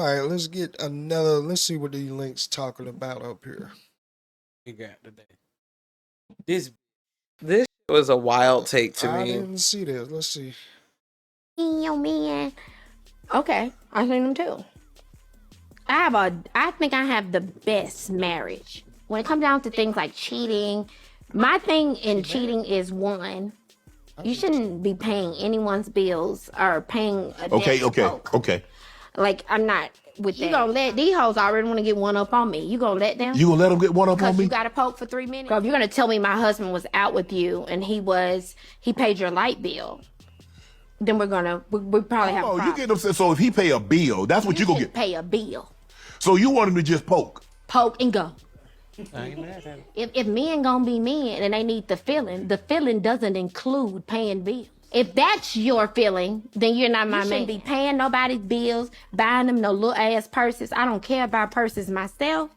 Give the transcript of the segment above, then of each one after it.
All right, let's get another. Let's see what these links talking about up here. We got today. This was a wild take to I me. didn't see this. Let's see. Yo, man. Okay, I seen them too. I think I have the best marriage. When it comes down to things like cheating, my thing in cheating is one, you shouldn't be paying anyone's bills or paying a debt to folk. Okay. Like, I'm not with that. You gonna let these hoes already want to get one up on me. You gonna let them? You gonna let them get one up on Because me? you got to poke for 3 minutes? Girl, if you're gonna tell me my husband was out with you and he paid your light bill, then we probably have a Oh, problem. you get them. So if he pay a bill, that's what you gonna get. Pay a bill. So you want him to just poke? Poke and go. I ain't mad at it. If men gonna be men and they need the feeling doesn't include paying bills. If that's your feeling, then you're not my man. You shouldn't be paying nobody's bills, buying them no little ass purses. I don't care about purses myself.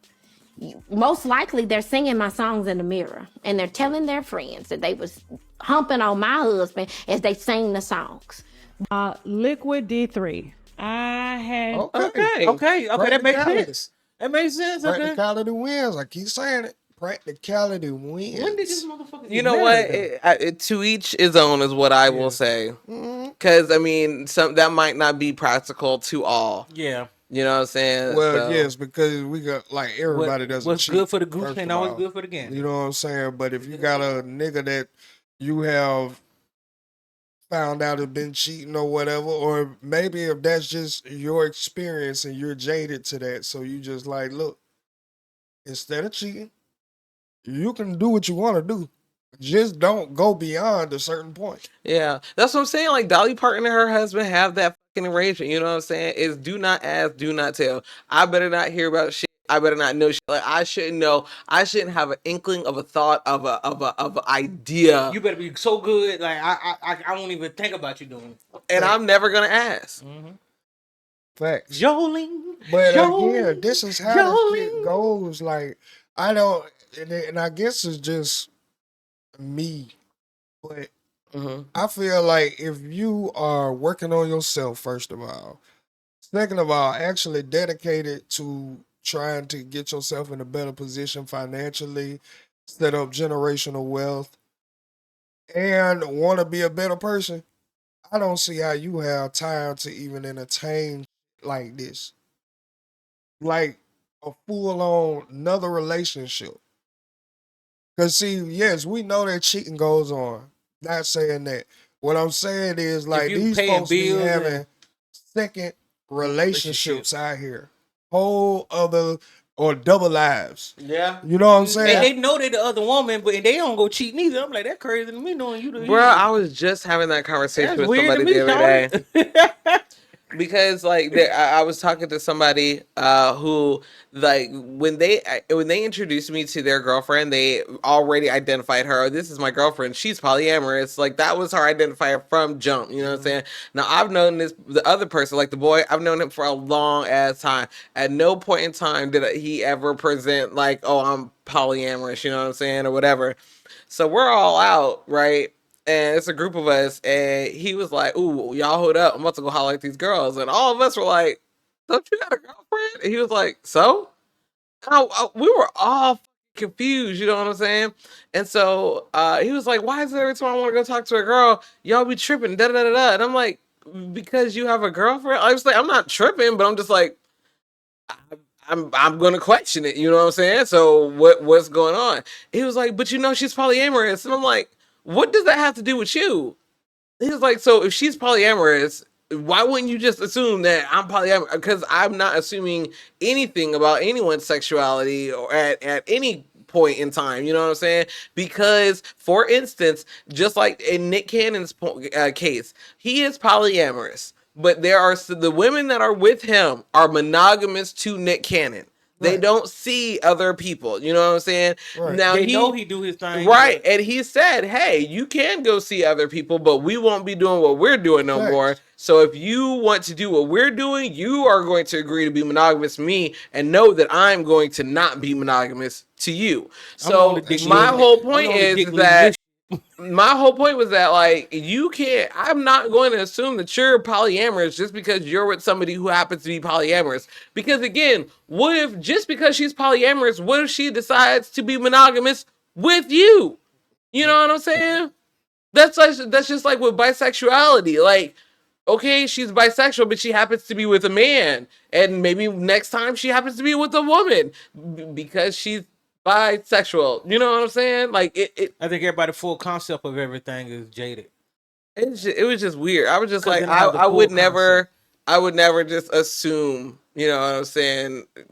Most likely they're singing my songs in the mirror and they're telling their friends that they was humping on my husband as they sang the songs. Liquid D3. I had Okay. That makes Practicality. sense. That makes sense. Okay. Practicality wins. I keep saying it. Practicality wins. When did this motherfucker? You know what? To each his own is what I will say. Because I mean, that might not be practical to all. Yeah. You know what I'm saying? Well, So- yes, because we got like everybody doesn't. What's cheat, good for the goose first ain't of always all. good for the gander. You know what I'm saying? But if you got a nigga that you have found out has been cheating or whatever, or maybe if that's just your experience and you're jaded to that, so you just like, look, instead of cheating, you can do what you want to do. Just don't go beyond a certain point. Yeah, that's what I'm saying. Like Dolly Parton and her husband have that fucking arrangement. You know what I'm saying? Is do not ask, do not tell. I better not hear about shit. I better not know shit. Like I shouldn't know. I shouldn't have an inkling of a thought of a idea. You better be so good. Like I won't even think about you doing it. And I'm never gonna ask. Facts. Jolene. But Jolene, again, this is how the shit goes. Like, I don't, and I guess it's just me, but I feel like if you are working on yourself, first of all, second of all, actually dedicated to trying to get yourself in a better position financially, set up generational wealth, and want to be a better person, I don't see how you have time to even entertain like this. Like a full-on another relationship. Because, see, yes, we know that cheating goes on. Not saying that. What I'm saying is, like, you these paying folks be bills having and- second relationships out here. Whole other or double lives. Yeah. You know what I'm saying? And they know they the other woman, but they don't go cheat neither. I'm like, that crazy to me knowing you. Bro, I was just having that conversation That's with weird somebody to the me, other day. Because like I was talking to somebody who like when they introduced me to their girlfriend, they already identified her. Oh, this is my girlfriend. She's polyamorous. Like that was her identifier from jump. You know what I'm saying? Now I've known the other person, like the boy. I've known him for a long ass time. At no point in time did he ever present like, oh, I'm polyamorous. You know what I'm saying, or whatever. So we're all out, right? And it's a group of us, and he was like, "Ooh, y'all hold up! I'm about to go holler at these girls." And all of us were like, "Don't you got a girlfriend?" And he was like, "So?" We were all confused. You know what I'm saying? And so he was like, "Why is it every time I want to go talk to a girl, y'all be tripping?" Da da da da. And I'm like, "Because you have a girlfriend." I was like, "I'm not tripping, but I'm just like." I'm gonna question it, you know what I'm saying? So what's going on? He was like, but you know she's polyamorous, and I'm like, what does that have to do with you? He was like, so if she's polyamorous, why wouldn't you just assume that I'm polyamorous? Because I'm not assuming anything about anyone's sexuality or at any point in time, you know what I'm saying? Because, for instance, just like in Nick Cannon's case, he is polyamorous. But there are the women that are with him are monogamous to Nick Cannon. They don't see other people. You know what I'm saying? Right. Now They know he do his thing. Right. And he said, hey, you can go see other people, but we won't be doing what we're doing no more. So if you want to do what we're doing, you are going to agree to be monogamous to me and know that I'm going to not be monogamous to you. So my whole point is that My whole point was that, like, you can't. I'm not going to assume that you're polyamorous just because you're with somebody who happens to be polyamorous. Because again, what if just because she's polyamorous, what if she decides to be monogamous with you? You know what I'm saying? That's just like with bisexuality. Like, okay, she's bisexual, but she happens to be with a man, and maybe next time she happens to be with a woman because she's bisexual. You know what I'm saying? Like I think everybody's full concept of everything is jaded. it was just weird. I was just 'Cause like, they don't have the I would full never, I would never just assume. You know what I'm saying? I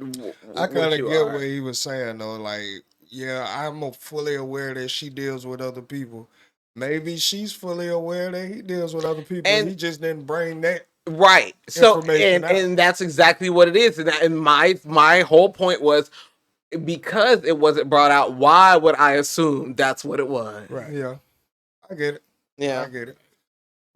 what kind of you get are. what he was saying though. Like, yeah, I'm fully aware that she deals with other people. Maybe she's fully aware that he deals with other people. And- He just didn't bring that. Right. So Information out. and that's exactly what it is. And my whole point was, because it wasn't brought out, why would I assume that's what it was? Right. Yeah, I get it. Yeah. I get it.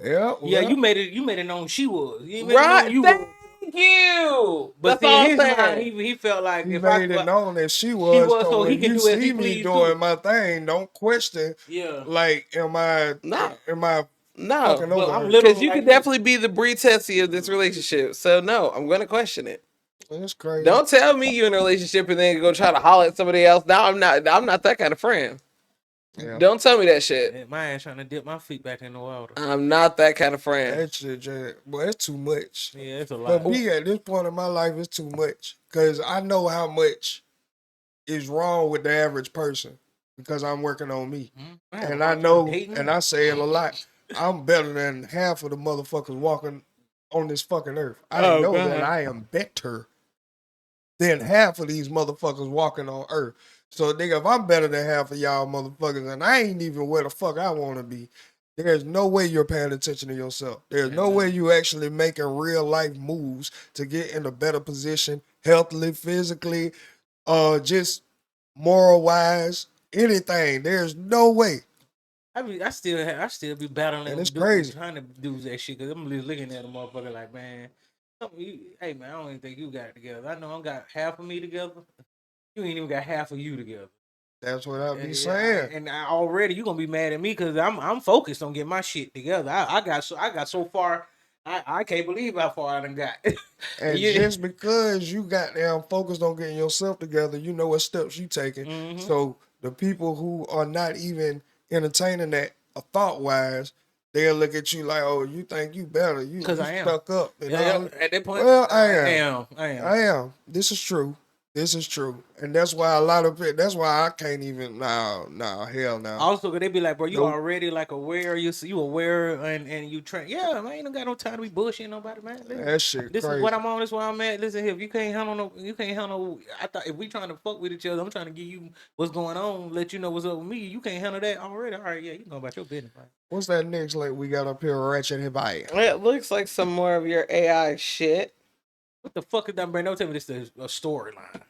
Yeah, Yeah, well, you made it known she was. You made it Right. known you Thank was. you. But That's all see, in I'm his mind, saying. he felt like he if I made it known that she was. was, So so he when can you do as he see me please, doing too. my thing, don't question. yeah. Like, am I? No. Am I No. fucking Well, over I'm her? literally Because you like could definitely be the Brie Tessie of this relationship. So no, I'm gonna question it. That's crazy. Don't tell me you're in a relationship and then go try to holler at somebody else. Now I'm not that kind of friend. Yeah. Don't tell me that shit. Man, my ass trying to dip my feet back in the water. I'm not that kind of friend. That shit, boy, it's too much. Yeah, it's a But lot. me at this point in my life, it's too much because I know how much is wrong with the average person because I'm working on me, and I know, and I say it a lot. I'm better than half of the motherfuckers walking on this fucking earth. I know that I am better than half of these motherfuckers walking on earth. So, nigga, if I'm better than half of y'all motherfuckers and I ain't even where the fuck I want to be, there's no way you're paying attention to yourself. There's no way you actually making real life moves to get in a better position, healthily, physically, just moral wise, anything. There's no way. I still be battling And with it's dudes crazy. trying to do that shit because I'm just looking at a motherfucker like, man, hey man, I don't even think you got it together. I know I got half of me together. You ain't even got half of you together. That's what I be Yeah, saying. and already you gonna be mad at me because I'm focused on getting my shit together. I got so far. I can't believe how far I done got. And You- just because you got damn focused on getting yourself together, you know what steps you taking. Mhm. So the people who are not even entertaining that thought wise, they'll look at you like, oh, you think you better. You 'Cause I am. stuck up. And Yeah, all. at that point, Well, I am. I am. I am. This is true. This is true. And that's why a lot of it, that's why I can't even, hell no. Also, they be like, bro, you Nope. already like aware. You aware and you train. Yeah, man, ain't no got no time to be bullshitting nobody, man. Listen, That shit this crazy. is what I'm on. This is where I'm at. Listen here, if you can't handle no. I thought if we trying to fuck with each other, I'm trying to give you what's going on, let you know what's up with me. You can't handle that already. All right, yeah, you can go about your business. Man. What's that next link we got up here? Ratchet Hibaya. It looks like some more of your AI shit. What the fuck is that, Brand? Don't tell me this is a storyline.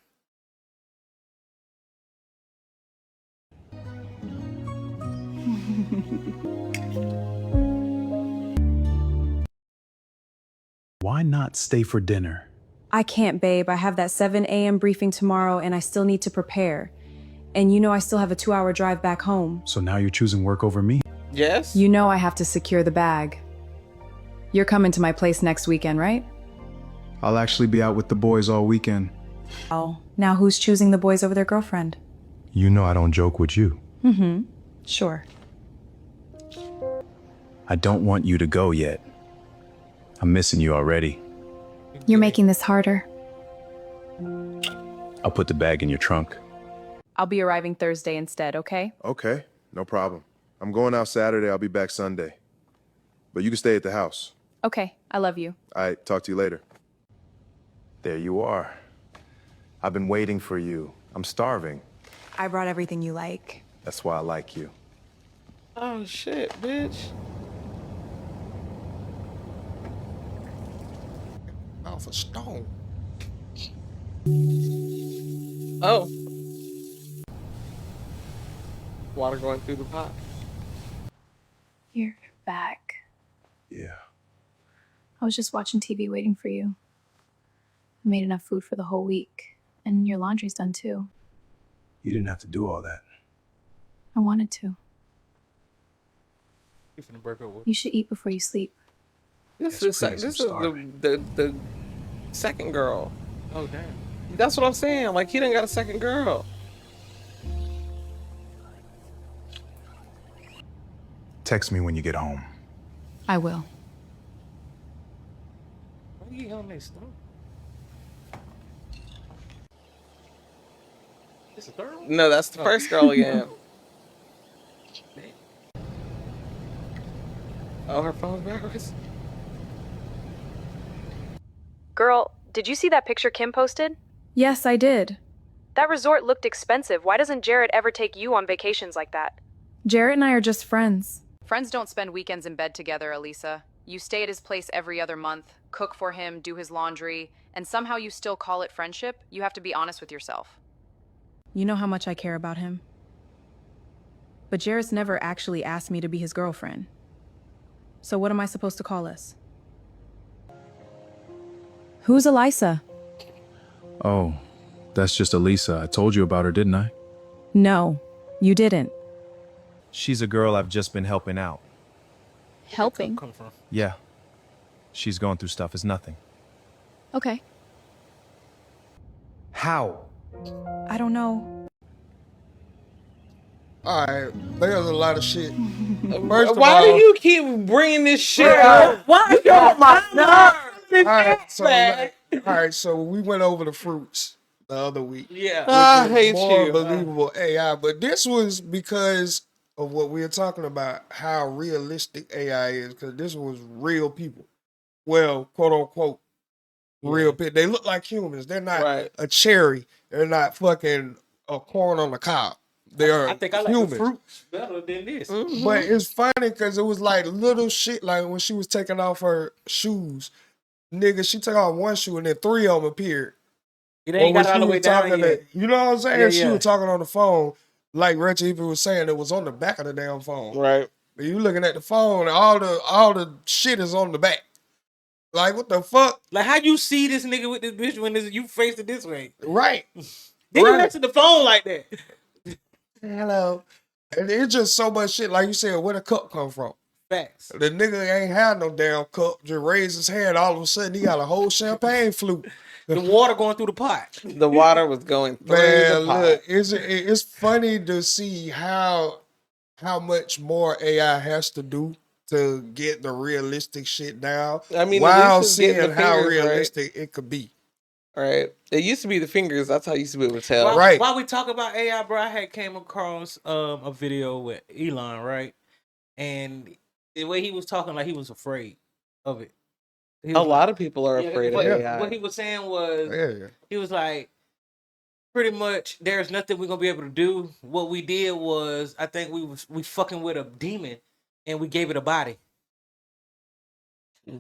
Why not stay for dinner? I can't, babe. I have that 7 a.m. briefing tomorrow and I still need to prepare. And you know I still have a 2-hour drive back home. So now you're choosing work over me? Yes. You know I have to secure the bag. You're coming to my place next weekend, right? I'll actually be out with the boys all weekend. Oh, now who's choosing the boys over their girlfriend? You know I don't joke with you. Mm-hmm. Sure. I don't want you to go yet. I'm missing you already. You're making this harder. I'll put the bag in your trunk. I'll be arriving Thursday instead, okay? Okay, no problem. I'm going out Saturday. I'll be back Sunday. But you can stay at the house. Okay, I love you. All right, talk to you later. There you are. I've been waiting for you. I'm starving. I brought everything you like. That's why I like you. Oh shit, bitch. Off a stone. Oh. Water going through the pot. You're back. Yeah. I was just watching TV waiting for you. I made enough food for the whole week. And your laundry's done too. You didn't have to do all that. I wanted to. You finna break up with. You should eat before you sleep. This is the second girl. Oh damn. That's what I'm saying. Like he done got a second girl. Text me when you get home. I will. Why you on this stuff? This the third one? No, that's the first girl again. Oh, her phone's backwards. Girl, did you see that picture Kim posted? Yes, I did. That resort looked expensive. Why doesn't Jarrett ever take you on vacations like that? Jarrett and I are just friends. Friends don't spend weekends in bed together, Elisa. You stay at his place every other month, cook for him, do his laundry, and somehow you still call it friendship? You have to be honest with yourself. You know how much I care about him. But Jarrett's never actually asked me to be his girlfriend. So what am I supposed to call us? Who's Elisa? Oh, that's just Elisa. I told you about her, didn't I? No, you didn't. She's a girl I've just been helping out. Helping? Come from. Yeah. She's going through stuff. It's nothing. Okay. How? I don't know. All right, there's a lot of shit. First of Why all, do you keep bringing this shit up? Why? Oh my God. all right, so we went over the fruits the other week. Yeah. I which is hate more you. believable AI, but this was because of what we were talking about, how realistic AI is, because this was real people. Well, quote unquote, real people. They look like humans. They're not Right. a cherry. They're not fucking a corn on the cob. They are I think I like humans. the fruits better than this. But it's funny because it was like little shit, like when she was taking off her shoes. Nigga, she took off one shoe and then three of them appeared. It ain't Or got when all the she way was down talking yet. you know what I'm saying? Yeah, She yeah. was talking on the phone, like Reggie even was saying, it was on the back of the damn phone. Right. But you looking at the phone and all the shit is on the back. Like, what the fuck? Like, how you see this nigga with this bitch when you face it this way? Right. Then you Right. answer the phone like that. Hello. And it's just so much shit. Like you said, where the cup come from? Facts. The nigga ain't had no damn cup. Just raised his hand. All of a sudden, he got a whole champagne flute. The water going through the pot. The water was going through Man, the pot. look, it's funny to see how much more AI has to do to get the realistic shit down. I mean, at while least it's getting seeing the how fingers, right? realistic it could be. Right. It used to be the fingers. That's how I used to be able to tell. While, Right. While we talk about AI, bro, I had came across a video with Elon, right? And the way he was talking, like he was afraid of it. He A was lot like- of people are Yeah, afraid of what, AI. What he was saying was, Yeah. he was like, pretty much, there's nothing we're gonna be able to do. What we did was, I think we fucking with a demon, and we gave it a body.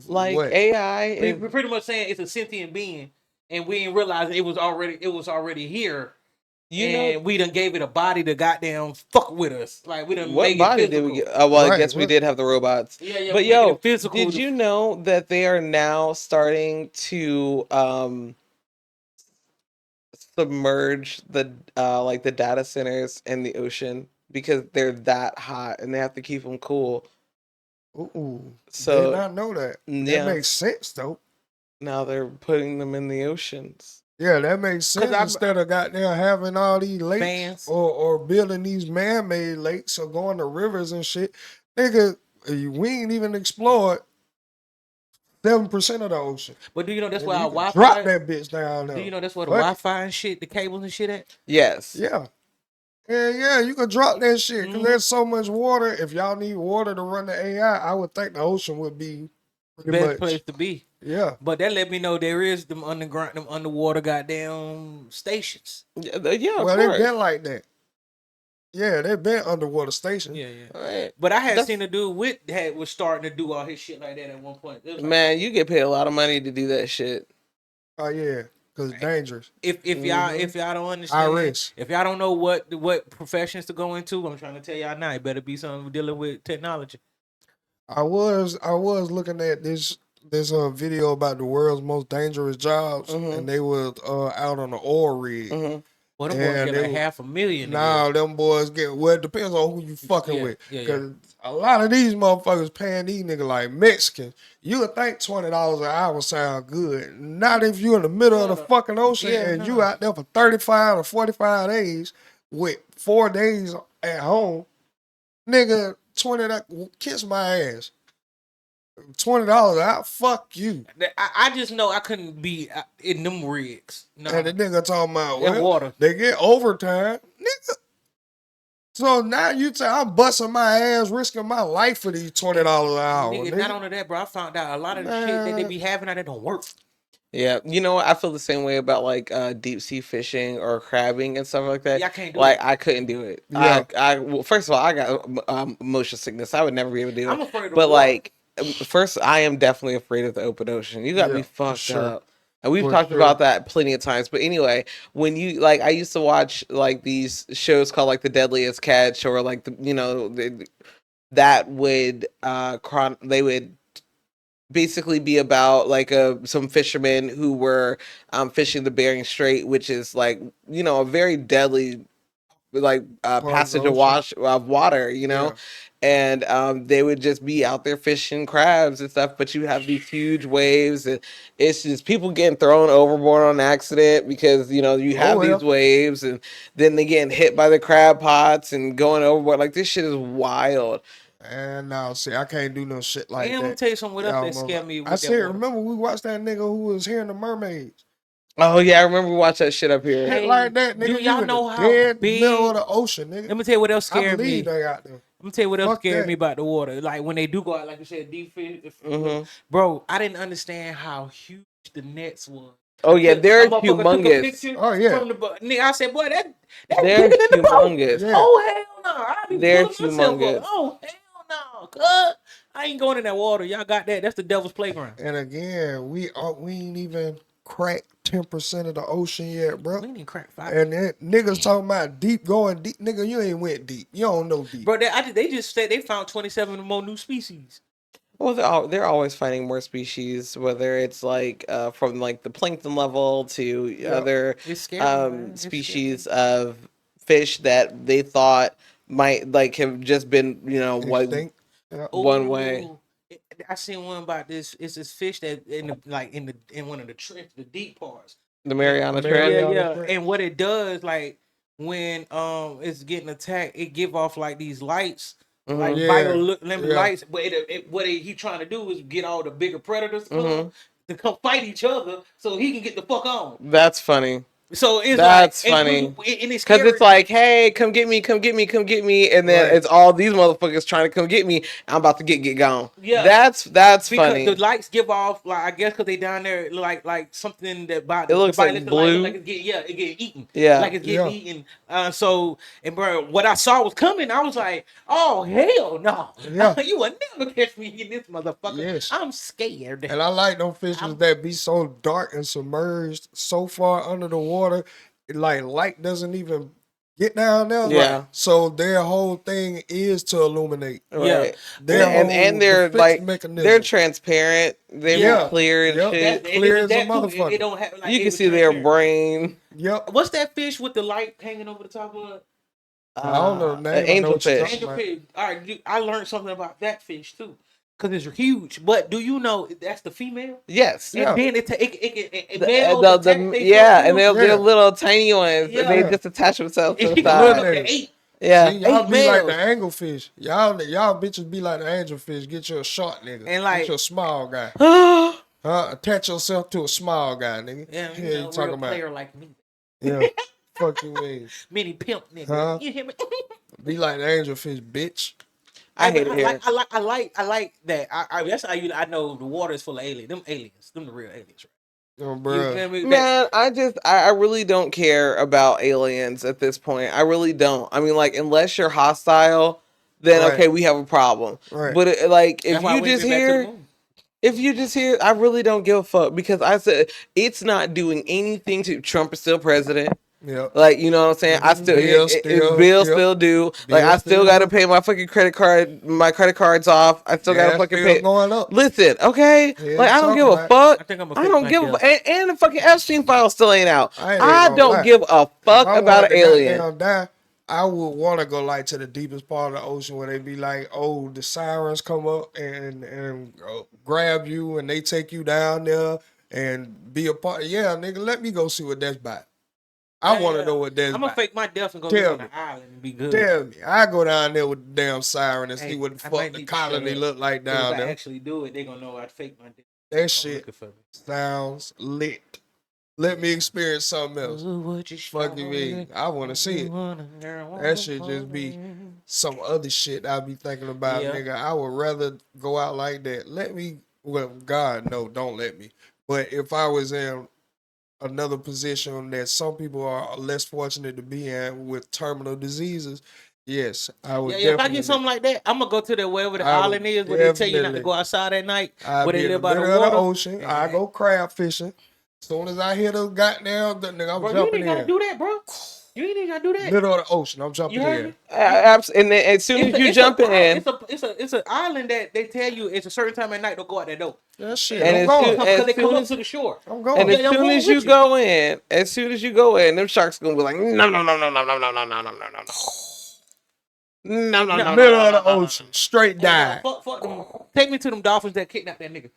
Like What? AI. We're pretty much saying it's a sentient being, and we didn't realize it was already here. You and know, we done gave it a body to goddamn fuck with us. Like we done what made body it did physical. we get? Oh, well, I Right, guess we what- did have the robots. Yeah, yeah. But we yo, made it physical. did you know that they are now starting to submerge the like the data centers in the ocean because they're that hot and they have to keep them cool. Ooh. So- did not know that. Yeah. That makes sense though. Now they're putting them in the oceans. Yeah, that makes sense. I'm- Instead of goddamn having all these lakes Fans. or building these man-made lakes or going to rivers and shit, nigga, we ain't even explored 7% of the ocean. But do you know that's And where you our can Wi-Fi? drop that bitch down there. Do you know that's where the Fuck it. Wi-Fi and shit, the cables and shit at? Yes. Yeah. Yeah, you can drop that shit because Mhm. there's so much water. If y'all need water to run the AI, I would think the ocean would be pretty Best much. place to be. Yeah. But that let me know there is them underground, them underwater goddamn stations. Yeah, Well, of they've course. been like that. Yeah, they've been underwater stations. Yeah, yeah. Right. But I had That's- seen a dude was starting to do all his shit like that at one point. It was like, Man, you get paid a lot of money to do that shit. Oh yeah, because it's dangerous. if Mhm. y'all don't understand, risk. if y'all don't know what professions to go into, I'm trying to tell y'all now. It better be something dealing with technology. I was looking at this video about the world's most dangerous jobs, Mhm. and they were out on the oil rig, Mhm. Well, them boys And get like they- $500,000. Nah, them boys get, well, it depends on who you fucking Yeah, with. yeah, yeah. Because a lot of these motherfuckers paying these niggas like Mexicans. You would think $20 an hour sound good. Not if you in the middle of the fucking ocean Yeah, and no. you out there for 35 or 45 days with 4 days at home. Nigga, 20 that kiss my ass. $20 out, fuck you. I just know I couldn't be in them rigs. No. And the nigga talking about, In well, water. they get overtime. Nigga. So now you say I'm busting my ass, risking my life for these $20 an hour. Nigga, Nigga. not only that, bro. I found out a lot of the shit that they Man. be having out there don't work. Yeah, you know what? I feel the same way about like deep sea fishing or crabbing and stuff like that. Yeah, I can't do like it. I couldn't do it. Yeah. Well, first of all, I got motion sickness. I would never be able to do it. I'm afraid of But water. like, first, I am definitely afraid of the open ocean. You got Yeah, me for fucked sure. up. And we've For talked sure. about that plenty of times. But anyway, when you like, I used to watch like these shows called like The Deadliest Catch or like that would they would basically be about like some fishermen who were fishing the Bering Strait, which is like, you know, a very deadly like passage of water, you know. And they would just be out there fishing crabs and stuff, but you have these huge waves, and it's just people getting thrown overboard on accident because, you know, you have these waves, and then they getting hit by the crab pots and going overboard. Like, this shit is wild. And now, see, I can't do no shit like And I'm that. gonna tell you something. What else Y'all that mother- scared me? With I that said, water? remember we watched that nigga who was hearing the mermaids. Oh yeah, I remember we watched that shit up here. Shit like that, nigga. do you y'all in know the how dead big- middle of the ocean, nigga. Let me tell you what else I scared me. believe they out there. Let me tell you what else Fuck scared that. me about the water. Like when they do go out, like you said, deep fish. Mhm. Bro, I didn't understand how huge the nets was. Oh yeah, they're A motherfucker took a humongous. picture Oh, yeah. From the, nigga, I said, boy, that's They're bigger than the boat. humongous. Yeah. Oh hell no! I be They're pulling myself humongous. up. Oh hell no! Cuz I ain't going in that water. Y'all got that? That's the devil's playground. And again, we ain't even cracked 10% of the ocean yet, bro. We didn't crack 5. And then niggas talking about going deep. Nigga, you ain't went deep. You don't know deep. Bro, they just said they found 27 more new species. Well, they're always finding more species, whether it's like from like the plankton level to other It's scary, man. It's species of fish that they thought might like have just been, you know, Extinct. Yeah. one way. Ooh, I seen one about this. It's this fish that in one of the trench, the deep parts. The Mariana The Trench. Mariana Yeah. Trench. And what it does, like when it's getting attacked, it give off like these lights, like Yeah. bioluminescent Yeah. lights. But what he trying to do is get all the bigger predators Mhm. to come fight each other, so he can get the fuck on. That's funny. So it's That's like, funny. and it's Because scary. it's like, hey, come get me, come get me, come get me, and then Right. it's all these motherfuckers trying to come get me. I'm about to get gone. Yeah. That's because funny. the lights give off, like I guess because they down there like something that by It looks the like violet blue. like it get eaten. Yeah. Like it's getting eaten. So and bro, what I saw was coming. I was like, oh hell no, Yeah. you will never catch me in this motherfucker. Yes. I'm scared. And I like them fishes that be so dark and submerged so far under the water, like light doesn't even get down there. Yeah. So their whole thing is to illuminate. Right. Their and whole they're defense like mechanism. they're transparent. They're Yeah. clear and Yep. shit. Clear as a that too, motherfucker. It don't have, like, You it can was see their transparent. brain. Yep. What's that fish with the light hanging over the top of it? I don't know the name. I know angel what you're fish. talking Angel about. fish. All right, I learned something about that fish too, because it's huge. But do you know that's the female? Yes. Yeah. And then it The- males the- attack they yeah, and females. they're Yeah. little tiny ones. Yeah. They just attach themselves to And the she can run side. up Side. to 8. Yeah. See, y'all 8 be like males. the anglefish. Y'all bitches be like the angelfish. Get you a short nigga. And like- get you a small guy. Attach yourself to a small guy, nigga. Yeah, Yeah, you know, you talking real about? player like me, Yeah. Fuck you mean? mini pimp nigga. Huh? You hear me? Be like the angelfish, bitch. I hate it I here. like that. That's how I know the water is full of aliens. Them the real aliens, right? Oh, You bruh. feel me? Man, I really don't care about aliens at this point. I really don't. I mean, like, unless you're hostile, then Right. okay, we have a problem. Right. But like, That's why if we you just went back to the hear, moon. I really don't give a fuck because I said it's not doing anything to Trump is still president. Yeah. Like, you know what I'm saying? I still bills still due. Like, I still gotta pay my fucking credit cards off. I still gotta fucking pay. Going up. Listen, okay? Like, I don't give a fuck. I think I'm I don't give a and the fucking Epstein file still ain't out. I don't give a fuck about an alien. I would want to go like to the deepest part of the ocean where they be like, oh, the sirens come up and grab you and they take you down there and be a part. Yeah, nigga, let me go see what that's about. I want to know what that's about. I'm gonna fake my death and go live on the island and be good. Tell me, I go down there with the damn siren and see what the fuck the colony look like down there. If I actually do it, they gonna know I fake my death. That shit sounds lit. Let me experience something else. Fucking me. I want to see it. That shit just be some other shit I be thinking about, nigga. I would rather go out like that. Let me, well, God, no, don't let me. But if I was in another position that some people are less fortunate to be in with terminal diseases, yes, I would. Yeah, if I get something like that, I'm gonna go to the wherever the island is where they tell you not to go outside at night. Where they live by the water. The ocean. I go crab fishing. As soon as I hear the goddamn, nigga, I'm jumping in. You ain't gotta do that, bro. You ain't gotta do that. Middle of the ocean, I'm jumping in. And then as soon as you jump in, it's an island that they tell you it's a certain time at night. Don't go out that door. That shit. And I'm going. Because they come up to the shore. I'm going. And as soon as you go in, them sharks gonna be like, no. Middle of the ocean, straight dive. Fuck them. Take me to them dolphins that kidnapped that nigga.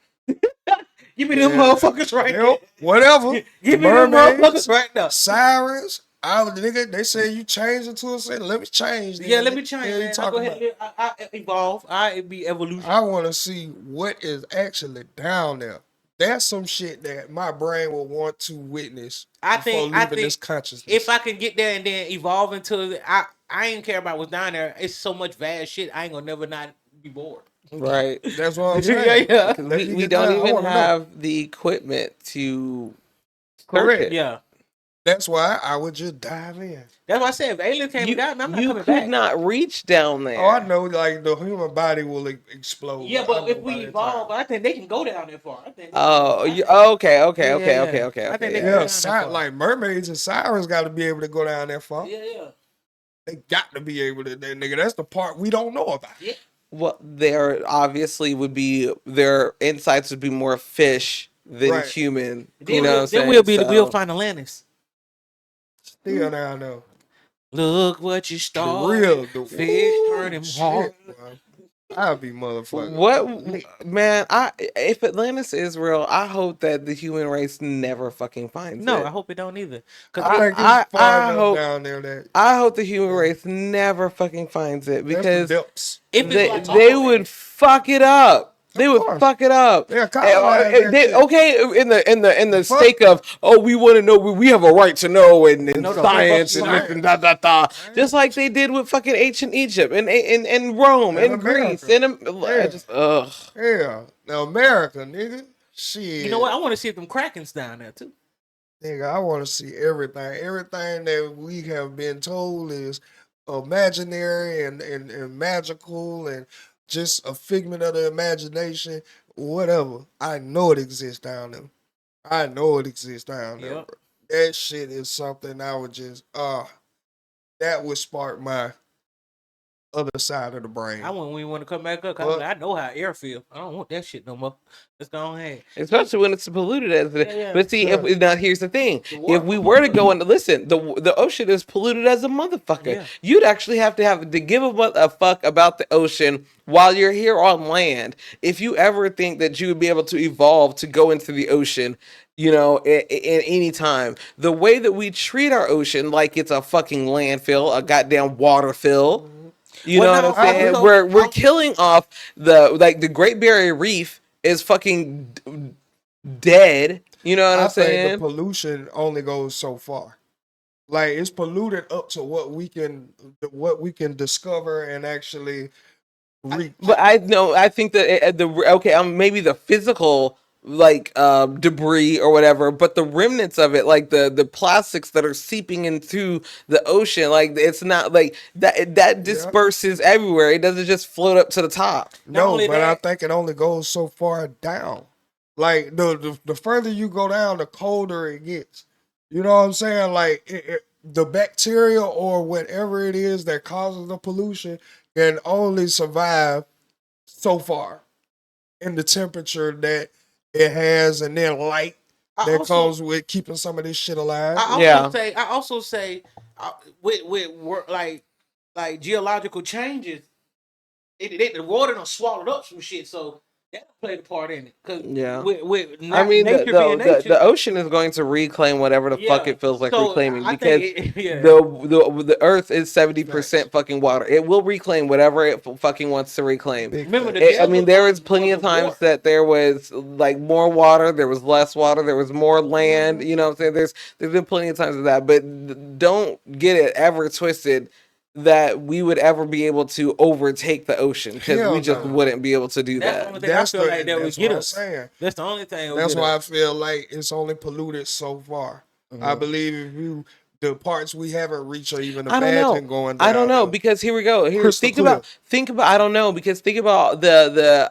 Give me them motherfuckers right there. Whatever. Give me them motherfuckers right now. Sirens. Nigga, they say you change into a city. Let me change. Yeah, let me change. Man. I go ahead. I evolve. I be evolution. I want to see what is actually down there. That's some shit that my brain will want to witness. I think this consciousness. If I can get there and then evolve into I ain't care about what's down there. It's so much vast shit. I ain't gonna never not be bored. Right. That's what I'm saying. Yeah. We don't even have the equipment to search it. Yeah. That's why I would just dive in. That's why I said if aliens came down, I'm not coming back. You could not reach down there. Oh, I know. Like the human body will explode. Yeah, but if we evolve, I think they can go down that far. Okay. I think they can go like mermaids and sirens got to be able to go down that far. Yeah. They got to be able to. Nigga, that's the part we don't know about. Yeah. Well, there obviously would be their insights would be more fish than human. You know what I'm saying? Then we'll find Atlantis. Still down there. Look what you started. The fish turning hard. I'll be motherfucker. What, man? If Atlantis is real, I hope that the human race never fucking finds it. No, I hope it don't either. I hope the human race never fucking finds it because they would fuck it up. They would fuck it up. Yeah, in the stake of we want to know, we have a right to know, and science and just like they did with fucking ancient Egypt and Rome and Greece and yeah, now America, nigga, shit. You know what? I want to see them Krakens down there too. Nigga, I want to see everything. Everything that we have been told is imaginary and magical and just a figment of the imagination, whatever. I know it exists down there. Yep. That shit is something I would just, that would spark my other side of the brain. I wouldn't even want to come back up because I know how air feel. I don't want that shit no more. Let's go ahead. Especially when it's polluted as it. But see, now here's the thing: if we were to go into the ocean is polluted as a motherfucker. Yeah. You'd actually have to give a fuck about the ocean while you're here on land. If you ever think that you would be able to evolve to go into the ocean, you know, at any time, the way that we treat our ocean like it's a fucking landfill, a goddamn water fill. You know what I'm saying? We're killing off the Great Barrier Reef is fucking dead. You know what I'm saying? The pollution only goes so far. Like it's polluted up to what we can discover and actually reach. But I think that maybe the physical debris or whatever, but the remnants of it, like the plastics that are seeping into the ocean, like it's not like that disperses everywhere. It doesn't just float up to the top. No, but I think it only goes so far down. Like the further you go down, the colder it gets. You know what I'm saying? Like the bacteria or whatever it is that causes the pollution can only survive so far in the temperature that it has, and then light that comes with keeping some of this shit alive. I also say, with work, like geological changes, the water done swallowed up some shit, so that played a part in it. Cause with I mean, nature being nature, the ocean is going to reclaim whatever the fuck it feels like So, reclaiming I because think the earth is 70% fucking water. It will reclaim whatever it fucking wants to reclaim. Remember I mean, there was plenty of times that there was like more water, there was less water, there was more land. You know what I'm saying? There's been plenty of times of that, but don't get it ever twisted that we would ever be able to overtake the ocean because we just wouldn't be able to do that. That's the only thing I feel like that would get us. That's the only thing. That's why I feel like it's only polluted so far. I believe if the parts we haven't reached or even imagine going down. I don't know because here we go. Here, think about. I don't know because think about the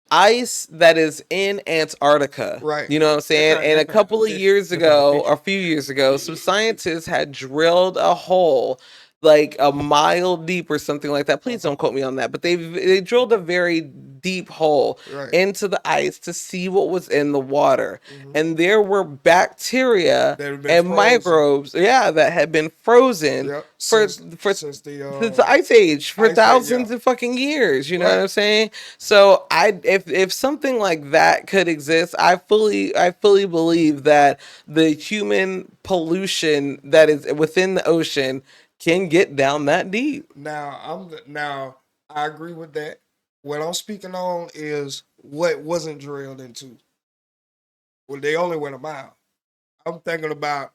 ice that is in Antarctica. Right. You know what I'm saying? And a couple of years ago, a few years ago, some scientists had drilled a hole like a mile deep or something like that. Please don't quote me on that. But they drilled a very deep hole into the ice to see what was in the water. And there were bacteria and microbes, that had been frozen since the ice age for thousands of fucking years. You know what I'm saying? So if something like that could exist, I fully believe that the human pollution that is within the ocean can get down that deep. Now I agree with that. What I'm speaking on is what wasn't drilled into. Well, they only went a mile. I'm thinking about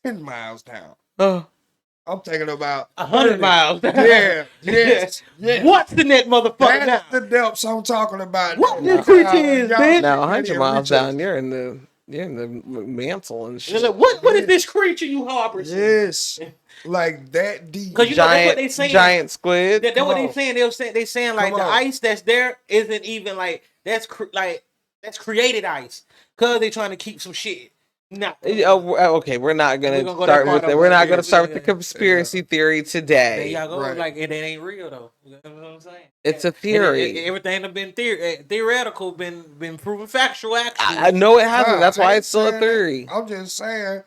10 miles down. I'm thinking about 100 miles down. Yeah, yes. What's the net, motherfucker? That's the depths I'm talking about. What this creature is, bitch? Now 100 miles down, you're in the mantle and shit. Like, what is this creature you harbor? Yes, like that deep. Because that's what they saying. Giant squid. That's what they saying. They saying like the ice that's there isn't even like that's created ice because they trying to keep some shit. No. Okay, we're not gonna start with it. We're not gonna start with the conspiracy theory today. There y'all go. Like it ain't real though. You know what I'm saying? It's a theory. Everything have been theoretical, been proven factual. Actually, I know it hasn't. That's why it's still a theory. I'm just saying,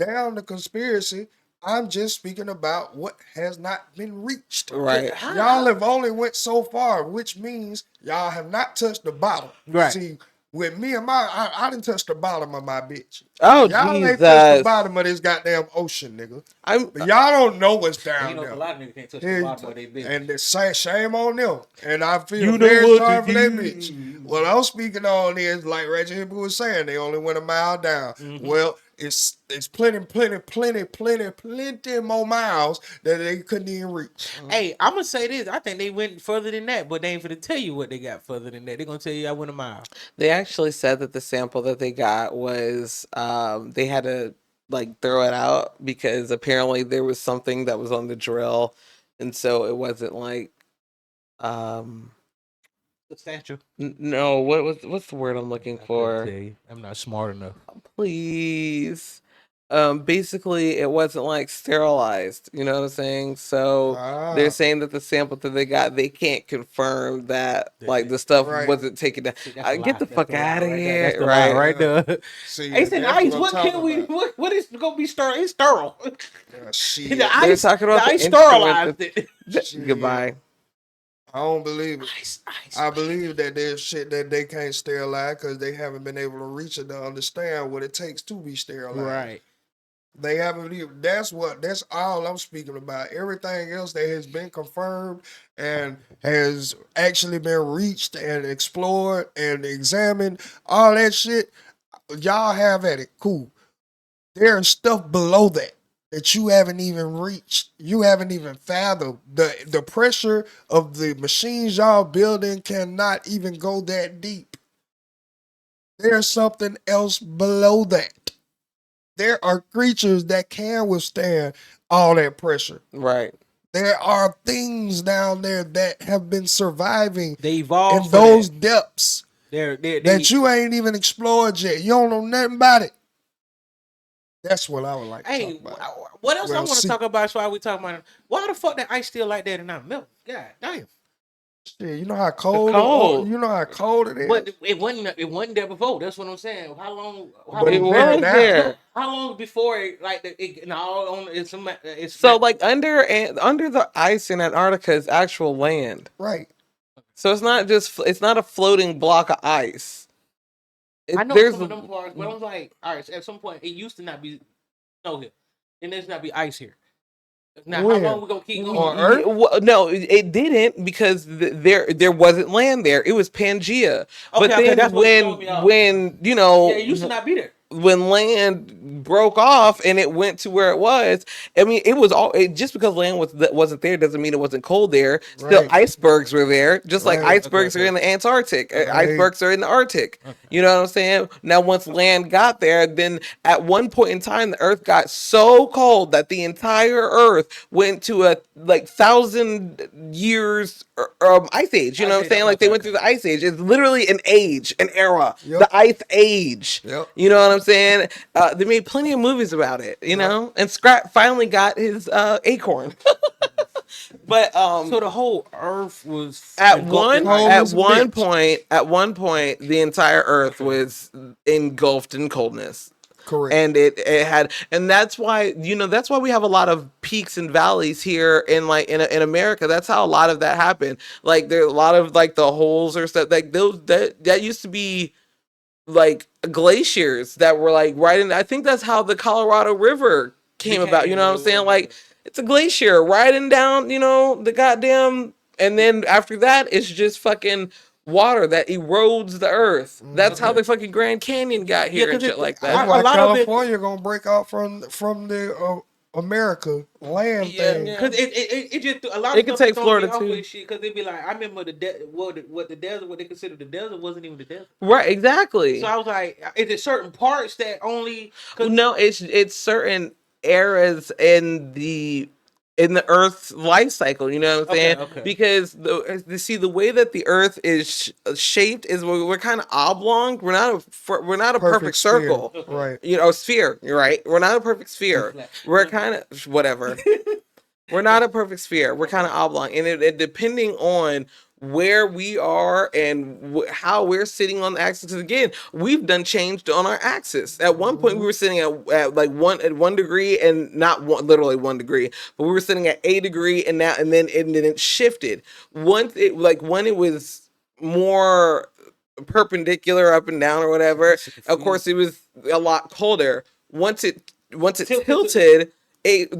down the conspiracy. I'm just speaking about what has not been reached. Right. Y'all have only went so far, which means y'all have not touched the bottom. Right. See, with me and I didn't touch the bottom of my bitch. Oh, y'all Jesus. ain't touched the bottom of this goddamn ocean, nigga. But y'all don't know what's down there. A lot of niggas can't touch the bottom of their bitch. And the shame on them. And I feel very sorry for that bitch. What I'm speaking on is, like Reggie Hibbert was saying, they only went a mile down. Well, it's plenty more miles that they couldn't even reach. Hey, I'm gonna say this. I think they went further than that, but they ain't finna tell you what they got further than that. They're gonna tell you I went a mile. They actually said that the sample that they got was they had to like throw it out because apparently there was something that was on the drill, and so it wasn't like substantial. No, what's the word I'm looking for? I'm not smart enough. Please. Basically it wasn't like sterilized, you know what I'm saying? So they're saying that the sample that they got, they can't confirm that like the stuff wasn't taken down. Get the fuck out of here. Right there. See, hey, said ice, what can we what is gonna be sterile? It's sterile. Shit. The ice, they're talking about the ice sterilized it. Goodbye. I don't believe it. I believe that there's shit that they can't sterilize because they haven't been able to reach it to understand what it takes to be sterilized. Right. They haven't even, that's all I'm speaking about. Everything else that has been confirmed and has actually been reached and explored and examined, all that shit, y'all have at it. Cool. There's stuff below that you haven't even reached. You haven't even fathomed. The pressure of the machines y'all building cannot even go that deep. There's something else below that. There are creatures that can withstand all that pressure. Right. There are things down there that have been surviving they evolved in those depths that you ain't even explored yet. You don't know nothing about it. That's what I would like to Hey, talk about. what else I Well, want to see, talk about? So why we talking about it? Why the fuck that ice still like that and not melt? God damn. shit, you know how cold, cold. you know how cold it is. But it wasn't there before. That's what I'm saying. How long? But It it's there was now. there. How long before it like it no on it's So like under the ice in Antarctica is actual land. Right. So it's not a floating block of ice. I know There's some of them parts, but I was like, all right, so at some point it used to not be snow here. And there's not be ice here. Now Where? how long we gonna keep going? On Earth? No, it didn't because there wasn't land there. It was Pangea. But Okay, then that's what you told me off. when Yeah, it used to not be there. when land broke off and it went to where it was, I mean, just because land wasn't there doesn't mean it wasn't cold there. Still, Right. icebergs were there, just like Right. icebergs are in the Antarctic. Right. Icebergs are in the Arctic. You know what I'm saying? Now, once land got there, then at one point in time, the Earth got so cold that the entire Earth went to a 1,000 years ice age. You know what I'm saying? Like they went through the ice age. It's literally an age, an era, Yep. the ice age. Yep. You know what I'm saying? They made plenty of movies about it, you know? And Scrat finally got his acorn. But So the whole Earth was at engulfed one in ice. at one point the entire Earth was engulfed in coldness. Correct. And it had, and that's why we have a lot of peaks and valleys here in America. That's how a lot of that happened. Like there are a lot of like the holes or stuff like those that used to be like glaciers that were like right in. I think that's how the Colorado River came about. You know what I'm saying? Like it's a glacier riding down, the goddamn, and then after that it's just fucking water that erodes the earth. That's how the fucking Grand Canyon got here and shit like that. That's why California gonna break out from the America land thing. Because it just a lot It of could stuff take throw Florida, me off too. with shit. Because they'd be like, I remember what they considered the desert wasn't even the desert. Right, exactly. So I was like, is it certain parts that only? No, it's certain eras in the Earth's life cycle. You know what I'm saying? Okay. Because the way that the Earth is shaped is we're kind of oblong. We're not a perfect circle. sphere. Right. Sphere. You're right. We're not a perfect sphere. We're kind of whatever. We're not a perfect sphere. We're kind of oblong, and it depending on where we are and how we're sitting on the axis. 'Cause again, we've done changed on our axis. At one point, we were sitting at like 1 degree and not literally 1 degree, but we were sitting at a degree, and then it shifted. When it was more perpendicular up and down or whatever. Of course, it was a lot colder. Once it tilted. It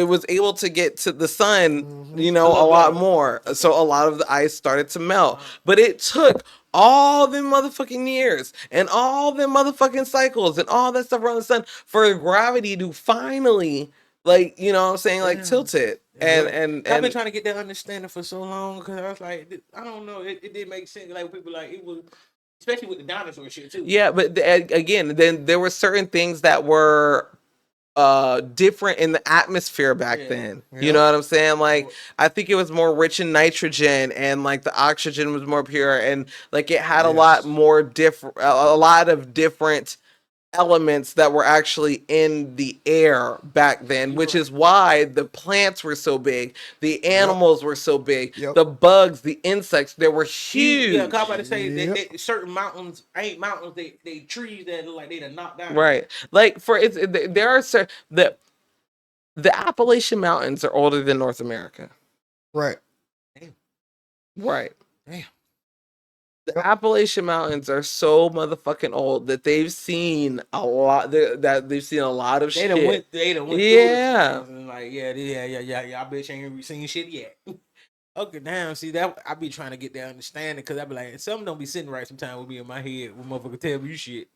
was able to get to the sun, a lot more. So a lot of the ice started to melt. But it took all them motherfucking years and all them motherfucking cycles and all that stuff around the sun for gravity to finally, tilt it. And I've been trying to get that understanding for so long because I was like, I don't know, it didn't make sense. Like people like it was, especially with the dinosaur shit too. Yeah, but again, then there were certain things that were different in the atmosphere back then. You know what I'm saying? Like I think it was more rich in nitrogen and like the oxygen was more pure and like it had a lot more a lot of different elements that were actually in the air back then, which is why the plants were so big, the animals were so big, the bugs, the insects, they were huge. Yeah, I'm about to say that certain mountains ain't mountains, they trees that look like they done knocked down. Right. Like there are the Appalachian Mountains are older than North America. Right. Damn. Right. Damn. The Appalachian Mountains are so motherfucking old that they've seen a lot. They've seen a lot of shit. They done went yeah. Through and like, yeah. I bet you ain't seen shit yet. Okay, damn. See that I be trying to get that understanding because I be like, something don't be sitting right sometimes with me in my head when motherfucker tell me you shit.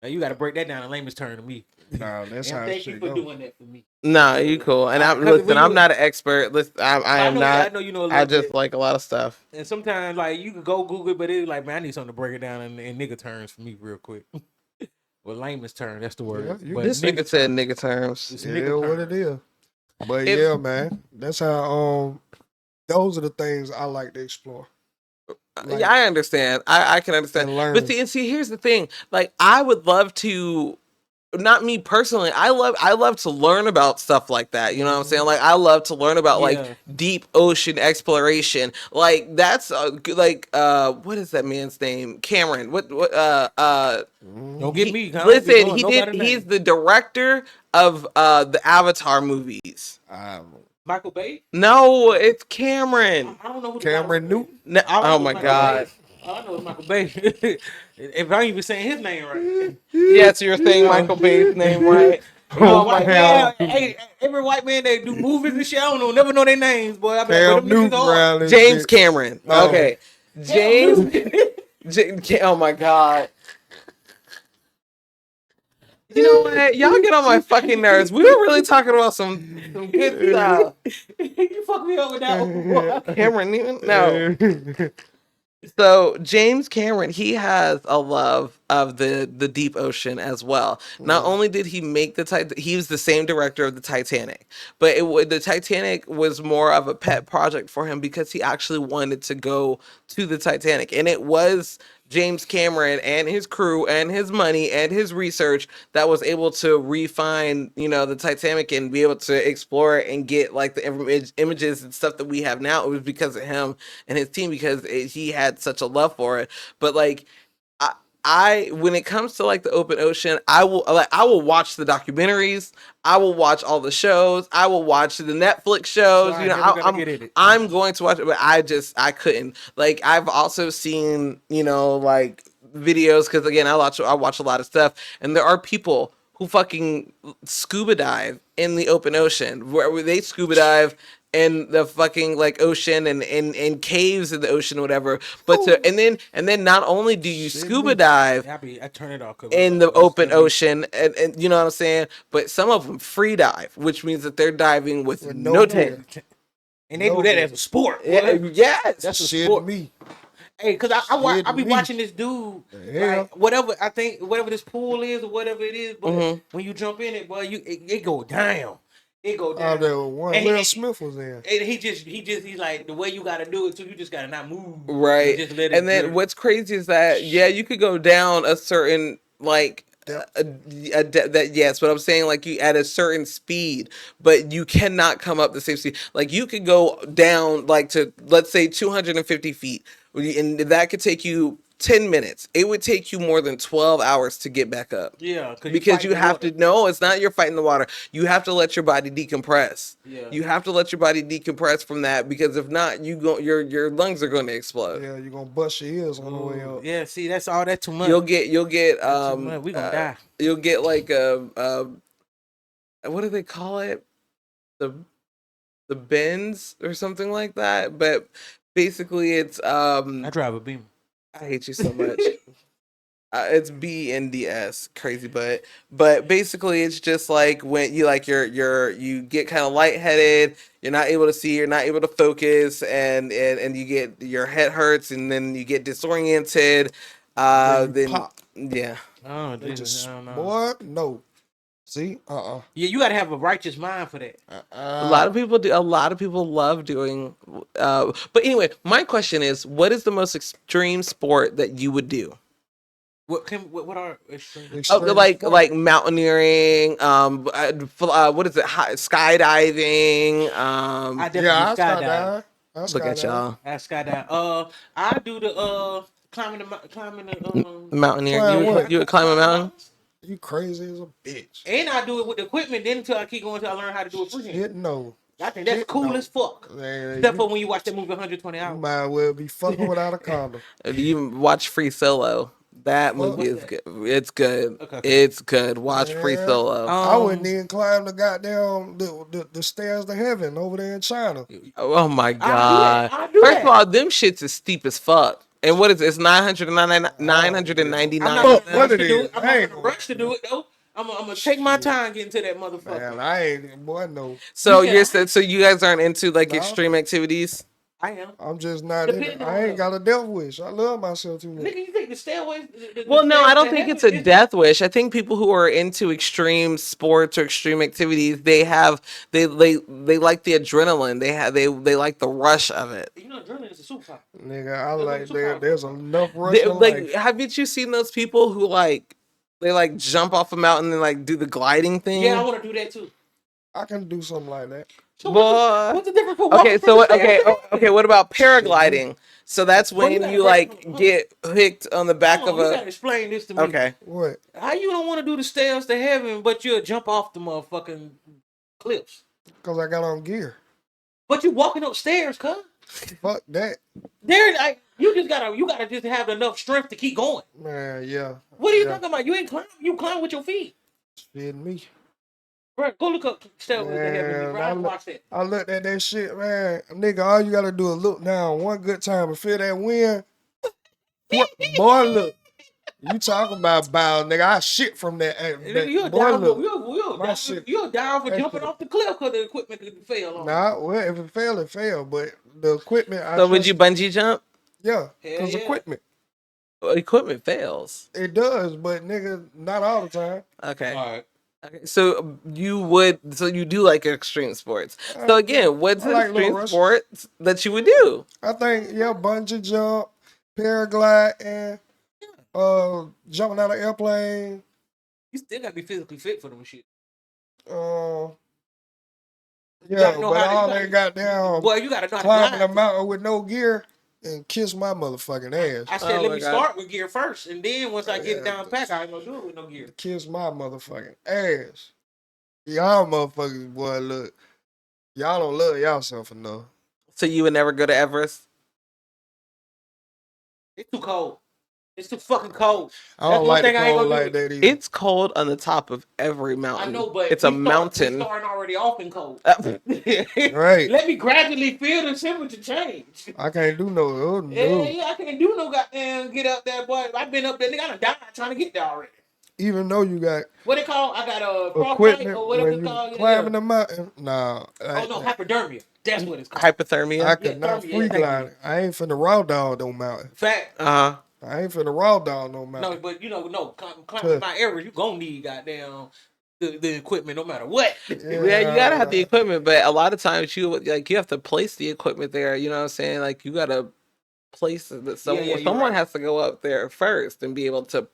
Now you got to break that down in layman's term to me. Nah, that's how thank you for doing that for me. Nah, you cool. And I'm not an expert. Listen, I am not. I know you know. I just like a lot of stuff. And sometimes like you could go Google it, but it's like, man, I need something to break it down in nigga terms for me real quick. Well, layman's term, that's the word. Yeah, this nigga said nigga terms. Yeah, what it is. But yeah, man, that's how. Those are the things I like to explore. Yeah, I understand. I can understand. But see, here's the thing. Like, I would love to not me personally. I love to learn about stuff like that. You know what I'm saying? Like I love to learn about like deep ocean exploration. Like that's what is that man's name? Cameron. Don't get me. Listen, he's the director of the Avatar movies. Michael Bay? No, it's Cameron. I don't know who Cameron Newton. No, oh my God. I know it's Michael Bay. If I ain't even saying his name right. Yes, you're saying Michael Bay's name right. Oh my God. Hey, every white man that do movies and shit, I don't know, never know their names, boy. I Cam Newton. James Cameron. Okay. James. Oh my God. You know what? Y'all get on my fucking nerves. We were really talking about some good stuff. You fucked me up with that one. Cameron Newton? No. So James Cameron, he has a love of the deep ocean as well. Not only did he make he was the same director of the Titanic, but the Titanic was more of a pet project for him because he actually wanted to go to the Titanic, and it was James Cameron and his crew and his money and his research that was able to refine, the Titanic and be able to explore it and get like the images and stuff that we have now. It was because of him and his team, because he had such a love for it. But like, I when it comes to like the open ocean, I will watch the documentaries. I will watch all the shows. I will watch the Netflix shows. I'm going to watch it, but I couldn't. Like I've also seen, like videos, because again, I watch a lot of stuff, and there are people who fucking scuba dive in the open ocean, where they scuba dive in the fucking like ocean and in caves in the ocean or whatever. But and then not only do you scuba dive I turn it off in the open ocean, and you know what I'm saying, but some of them free dive, which means that they're diving with no tank. And they do that as a sport. Yes, that's a sport. Me. Hey, cause I be watching this dude, like whatever this pool is or whatever it is, but when you jump in it, boy, it go down. It go down. There was one. Will Smith was there. And he's like, the way you gotta do it too, you just gotta not move. Right. Just let it and then what's crazy is that you could go down a certain like yes, but I'm saying like you at a certain speed, but you cannot come up the same speed. Like you could go down like to, let's say, 250 feet, and that could take you 10 minutes. It would take you more than 12 hours to get back up. Yeah, because you have to. No, it's not you're fighting the water. You have to let your body decompress. Yeah. You have to let your body decompress from that, because if not, your lungs are going to explode. Yeah, you're gonna bust your ears on the way up. Yeah, see, that's all that too much. You'll get we gonna die. You'll get like what do they call it? The bends or something like that. But basically, it's I drive a Beamer. I hate you so much. It's BNDS, crazy, but basically it's just like when you you get kind of lightheaded, you're not able to see, you're not able to focus, and you get your head hurts, and then you get disoriented. Then pop. Yeah. Oh, They just, I don't know. boy, no. See, Yeah, you gotta have a righteous mind for that. A lot of people do. A lot of people love doing. But anyway, my question is, what is the most extreme sport that you would do? What are extreme? Like mountaineering, what is it? Skydiving. I definitely skydive. Look at y'all. I skydive. I do the climbing the mountaineering. You would climb a mountain? You crazy as a bitch. And I do it with the equipment. Then until I keep going until I learn how to do it freehand. Shit, no. I think that's cool as fuck. Man, except for when you watch that movie 120 Hours. You might well be fucking without a condom. You watch Free Solo. That movie is good. It's good. Okay. It's good. Watch Free Solo. I wouldn't even climb the goddamn the stairs to heaven over there in China. Oh my god! First of all, them shits is steep as fuck. And what is it? It's 999. What it is? I'm not gonna rush to do it though. I'm gonna take my time getting to that motherfucker. Man, I ain't, boy, no. So so you guys aren't into like extreme activities? I am. I'm just not. I ain't got a death wish. I love myself too much. Nigga, you think the stairways? Well, no, I don't think it's a death wish. I think people who are into extreme sports or extreme activities, they like the adrenaline. They like the rush of it. You know, adrenaline is a superpower. Nigga, I like there's enough rush. Like, haven't you seen those people who like They like jump off a mountain and like do the gliding thing. Yeah, I want to do that too. I can do something like that. So what's the difference for Okay, walking so from the stairs? okay, what about paragliding? So that's when you like get hooked on the back of You a. gotta explain this to me. Okay. What? How you don't want to do the stairs to heaven, but you'll jump off the motherfucking cliffs? Because I got on gear. But you walking upstairs, cuz. Fuck that. There, like you gotta just have enough strength to keep going. Man, yeah. What are you talking about? You ain't climb. You climb with your feet. Shit, me. Bro, go look up stairs to heaven. Man, Bro. I watch that. I looked at that shit, man. Nigga, all you gotta do is look down one good time and feel that wind. Boy, look. You talking about bow, nigga. I shit from that. You're down for jumping off the cliff because the equipment could fail on. Nah, well, if it fail, it fail. But the equipment. So would you bungee jump? Yeah, because equipment. Well, equipment fails. It does, but nigga, not all the time. Okay. All right. Okay. So you do like extreme sports. So again, what's an extreme sport that you would do? I think bungee jump, paraglide, and jumping out of airplane. You still gotta be physically fit for them shit. Yeah, but all they got down. Well, you gotta know climbing a mountain with no gear and kiss my motherfucking ass. I said, let me start with gear first, and then once I get it down pack, I ain't gonna do it with no gear. Kiss my motherfucking ass. Y'all motherfuckers, boy, look. Y'all don't love y'allself enough. So you would never go to Everest? It's too cold. It's too fucking cold. I don't like the cold like that either. It's cold on the top of every mountain. I know, but it's a mountain. We're starting already off in cold. Right. Let me gradually feel the temperature change. I can't do no. Yeah, I can't do no goddamn get up there, boy. I've been up there, nigga. I done died trying to get there already. Even though you got what it called? I got equipment or whatever when it's called. Climbing the mountain. Nah. Oh no, hypodermia. That's what it's called. Hypothermia. I could not free glide. I ain't finna raw dog no mountain. Fact. I ain't finna raw dog no mountain. No, but climbing Mount Everest, you gonna need goddamn the equipment no matter what. Yeah, you gotta have the equipment, but a lot of times you have to place the equipment there. You know what I'm saying? Like you gotta place that someone has to go up there first and be able to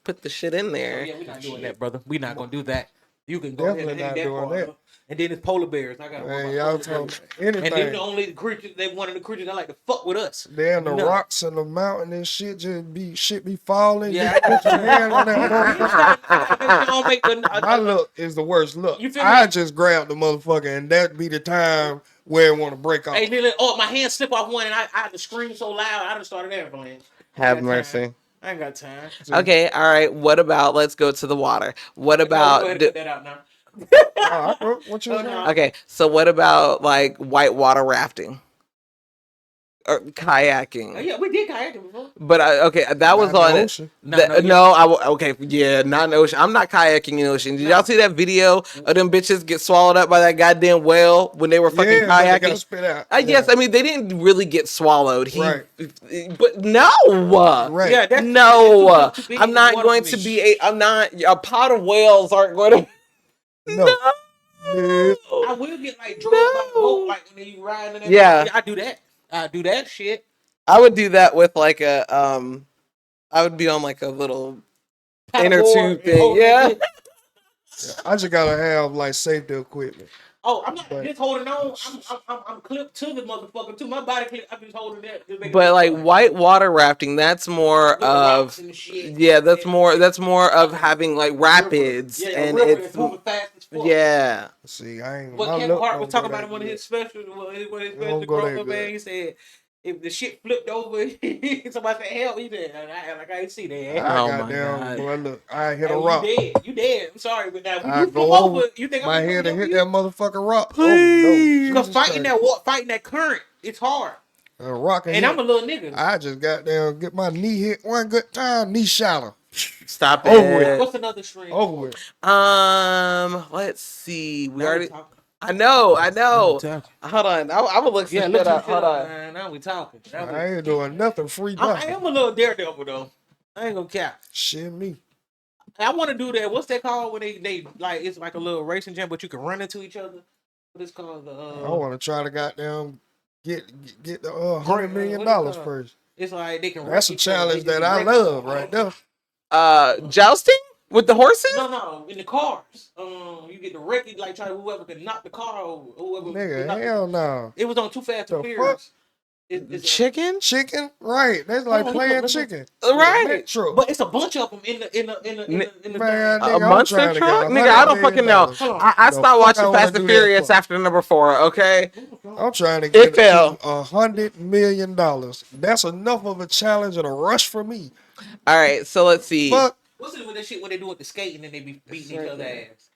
put the shit in there. Yeah, we're not doing that, brother. We're not gonna do that. You can go ahead and hang that part. And then it's polar bears. I got y'all talking anything. And then the only creatures, one of the creatures that like to fuck with us. Then the rocks and the mountain and shit shit be falling. Yeah, you put your hand on that. My look is the worst look. I just grab the motherfucker and that be the time where it want to break off. Hey, my hand slip off one and I had to scream so loud I done started avalanche. Have mercy. I ain't got time. Okay, all right. What about let's go to the water? What about go ahead and put that out now. What you saying? Okay, so what about like whitewater rafting or kayaking? Oh, yeah, we did kayaking before. But that was on ocean. not in the ocean. I'm not kayaking in the ocean. Did y'all see that video of them bitches get swallowed up by that goddamn whale when they were fucking kayaking? They got spit out. Yes, I mean they didn't really get swallowed. But no, right? Yeah, no. I'm not going to be a pot of whales aren't going to. No. I will get like drugged by the boat, like when you riding. And yeah, I do that. I do that shit. I would do that with like a I would be on like a little inner tube thing. Yeah. I just gotta have like safety equipment. Oh, I'm not just holding on. I'm clipped to the motherfucker too. My body clip. I'm just holding that. But like white water rafting, that's more of that's more of having like rapids and it's moving fast as fuck. Yeah. See, I ain't. What Kevin Hart was talking about in one of his specials. Man, he said if the shit flipped over, somebody said help. He did. I ain't see that. Goddamn, boy, look, I hit a rock. You dead. I'm sorry, but now I go over. You think my head and hit that motherfucking rock? Please. Because fighting that current, it's hard. A rock and I'm a little nigga. I just got down, get my knee hit one good time, knee shallow. Stop it. What's another stream? Over with. Let's see. We already. I know. Hold on. I'm gonna look some shit up. Hold on. Man, now we talking. I ain't doing nothing free. I am a little daredevil though. I ain't gonna cap. Shit me. I want to do that. What's that called when they like it's like a little racing jam, but you can run into each other? What is called? I want to try to goddamn get the $100 million first. It's like they can. That's a challenge that I love right there. Jousting. With the horses? No, in the cars. You get the record, like try whoever can knock the car over. Whoever Nigga, hell no. It was on Too Fast and Furious. It's chicken? Chicken? Right. That's like playing chicken. Right. But it's a bunch of them in the Man, a monster truck? Nigga, I don't fucking know. I stopped watching Fast and Furious after number 4, okay? I'm trying to get it fell. $100 million. That's enough of a challenge and a rush for me. All right, so let's see. Fuck. What's it with that shit where they do with the skating and they be beating each other's ass?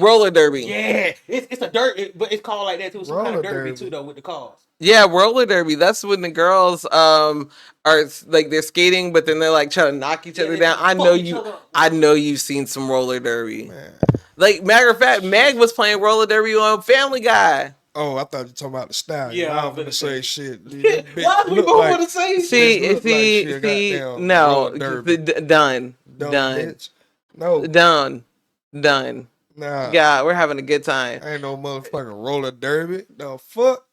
Roller derby. Yeah, it's a dirt, but it's called like that too. Some kind of derby too, though, with the cars. Yeah, roller derby. That's when the girls are like they're skating, but then they're like trying to knock each other down. I know you've seen some roller derby. Man. Like matter of fact, Meg was playing roller derby on Family Guy. Oh, I thought you were talking about the style. Yeah, I was gonna say shit. Why we both want to say shit? See, no, done. Nah. Yeah, we're having a good time. Ain't no motherfucking roller derby. The fuck?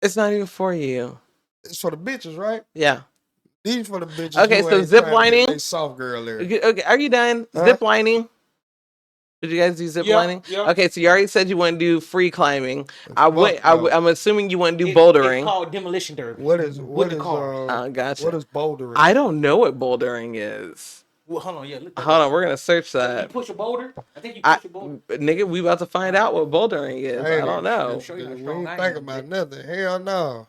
It's not even for you. It's for the bitches, right? Yeah. These for the bitches. Okay, so zip lining. They soft girl there. Okay, are you done? Zip lining. Did you guys do zip lining? Yeah. Okay, so you already said you want to do free climbing. I'm assuming you want to do bouldering. It's called demolition derby. What is gotcha. What is bouldering? I don't know what bouldering is. Well, hold on, hold on, we're gonna search that. You push a boulder? I think you push a boulder. Nigga, we about to find out what bouldering is. Hey, I don't know. We ain't think about nothing. Hell no.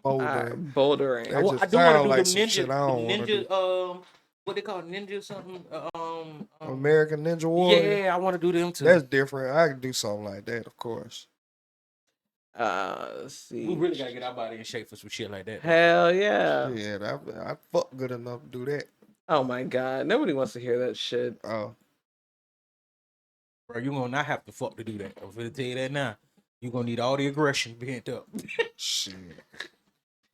Bouldering. Bouldering. I do want to do like the ninja. What they call ninja something? American Ninja Warrior. Yeah, I want to do them too. That's different. I can do something like that, of course. Let's see. We really gotta get our body in shape for some shit like that. Hell yeah. Yeah, I fuck good enough to do that. Oh my god, nobody wants to hear that shit. Oh, bro, you gonna not have to fuck to do that. I'm gonna tell you that now. You gonna need all the aggression pent up. Shit.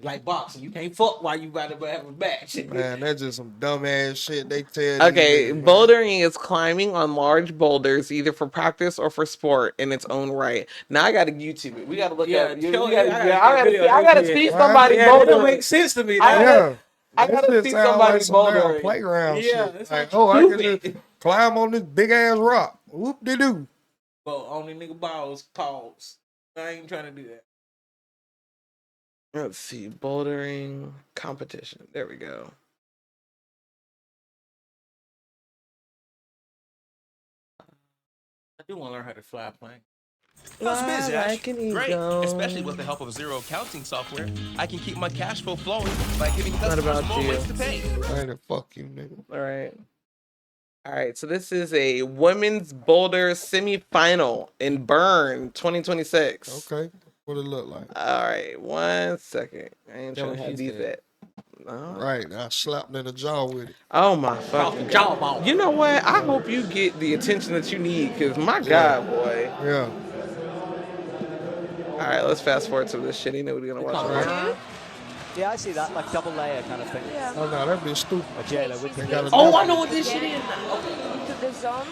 Like boxing, you can't fuck while you about to have a match. Man, that's just some dumb ass shit they tell Okay, you. bouldering is climbing on large boulders, either for practice or for sport in its own right. Now I gotta YouTube it. We gotta look at it. I gotta see somebody bouldering. It don't make sense to me. I gotta see somebody bouldering. Playground shit. It's like, I can just climb on this big ass rock. Whoop de doo. Well, only nigga balls pause. I ain't trying to do that. Let's see, bouldering competition. There we go. I do want to learn how to fly a plane. How's busy, Ash? Great, especially with the help of zero accounting software. I can keep my cash flow flowing by giving customers more ways to pay. Fuck you, nigga. All right, so this is a women's boulder semifinal in Bern 2026. Okay, what it look like? All right, 1 second. I ain't trying to have these at. Right, I slapped in the jaw with it. Oh my fucking jawbone. You know what? I hope you get the attention that you need, cause my God, boy. Yeah. All right, let's fast forward to this shit. You know we're gonna watch. Right? Yeah, I see that, like double layer kind of thing. Yeah. Oh no, that'd be stupid. A jailer with I know what this shit is now. Into the zone.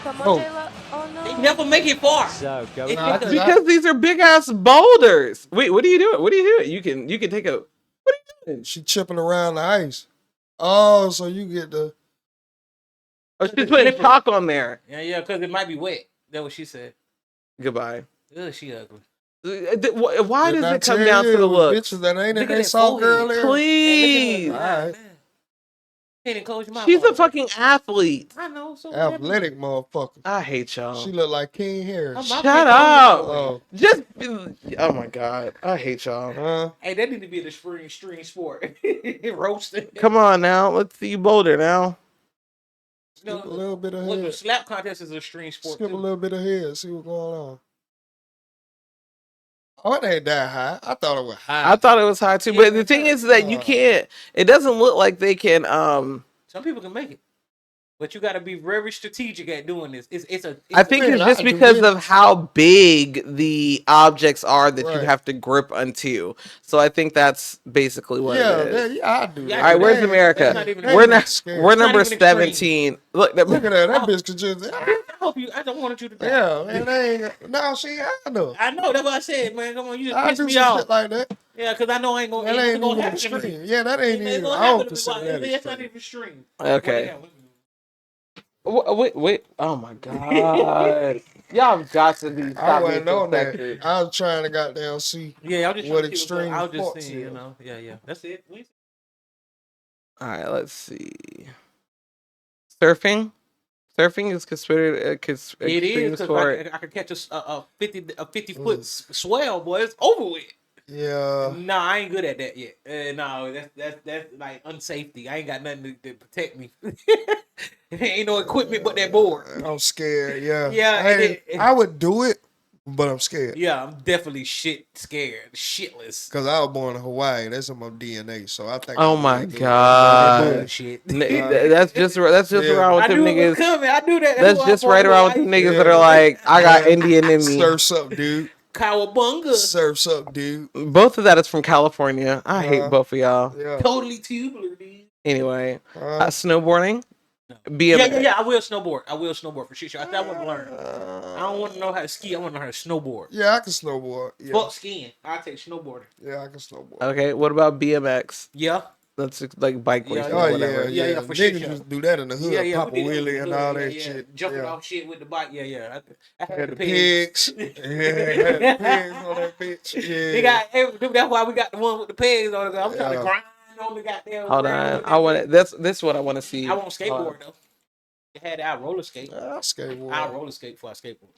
Come on, Oh. Jayla. Oh no. They never make it far. So go. Because these are big ass boulders. Wait, what are you doing? What are you doing? You can take a. What are you doing? She chipping around the ice. Oh, so you get the. Oh, she's putting chalk on there. Yeah, because it might be wet. That's what she said. Goodbye. Ugh, she ugly. Why does it come down to the look? Bitches that ain't in that soft girl there. Please. All right. Can't close your mouth. She's a fucking athlete. I know. So Athletic motherfucker. I hate y'all. She look like King Harris. Shut up. Oh. Just. Oh my God. I hate y'all. Hey, that need to be the extreme sport. Roasting. Come on now. Let's see you boulder now. Skip a little bit Well, the ahead. slap contest is a extreme sport. Skip a too. little bit ahead. See what's going on. Oh, it ain't that high. I thought it was high. I thought it was high too, but the thing is that you can't. It doesn't look like they can. Some people can make it, but you got to be very strategic at doing this. I think it's just because of how big the objects are that you have to grip onto. So I think that's basically what it is. Yeah, I do. All right, where's America? We're number 17. Look Look at that. That bitch could just. I hope you. I don't want you to. Yeah, man. They ain't. No, she ain't high enough. I know. That's what I said, man. Come on, you I just do pissed me some off. shit like that. Yeah, because I know I ain't gonna. That ain't even happen. extreme. Yeah, that ain't even. I don't consider that That's not extreme. even extreme. Okay. Wait. Oh my god. Y'all got to be. I wasn't on that. I was trying to goddamn see. Yeah, I'm just what trying to see extreme I was just sports saying, is. you know. Yeah. That's it. All right, let's see. Surfing is considered a It is extreme because sport. I could catch a 50 foot swell, boy. It's over with. Yeah. No, I ain't good at that yet. No, that's like unsafety. I ain't got nothing to protect me. Ain't no equipment but that board. I'm scared. Yeah. Yeah. I would do it, but I'm scared. Yeah, I'm definitely scared, shitless. Cause I was born in Hawaii. That's in my DNA. So I think. Oh my god. Shit. That's just around with I them knew it niggas. was coming. I knew that. That's just right around with them niggas that are like, I got Indian in me. Surf's up, dude. Cowabunga. Surf's up, dude. Both of that is from California. I hate both of y'all. Yeah. Totally tubular, dude. Anyway, snowboarding. Yeah. I will snowboard for sure. I want to learn. I don't want to know how to ski. I want to know how to snowboard. Yeah, I can snowboard. Yeah. Fuck skiing. I take snowboarding. Yeah, I can snowboard. Okay, what about BMX? Yeah. That's like bike racing Oh or whatever. yeah. For Niggas sure. just do that in the hood, pop a wheelie and all that shit. Jumping off shit with the bike. Yeah. I had the pigs. Yeah, had the pigs on that bitch. Yeah. They got that's why we got the one with the pigs on it. I'm trying to grind on the goddamn. Hold on, I want this is what I want to see. I want skateboard though. They had our roller skate. I'll skateboard. I'll roller skate before I skateboard.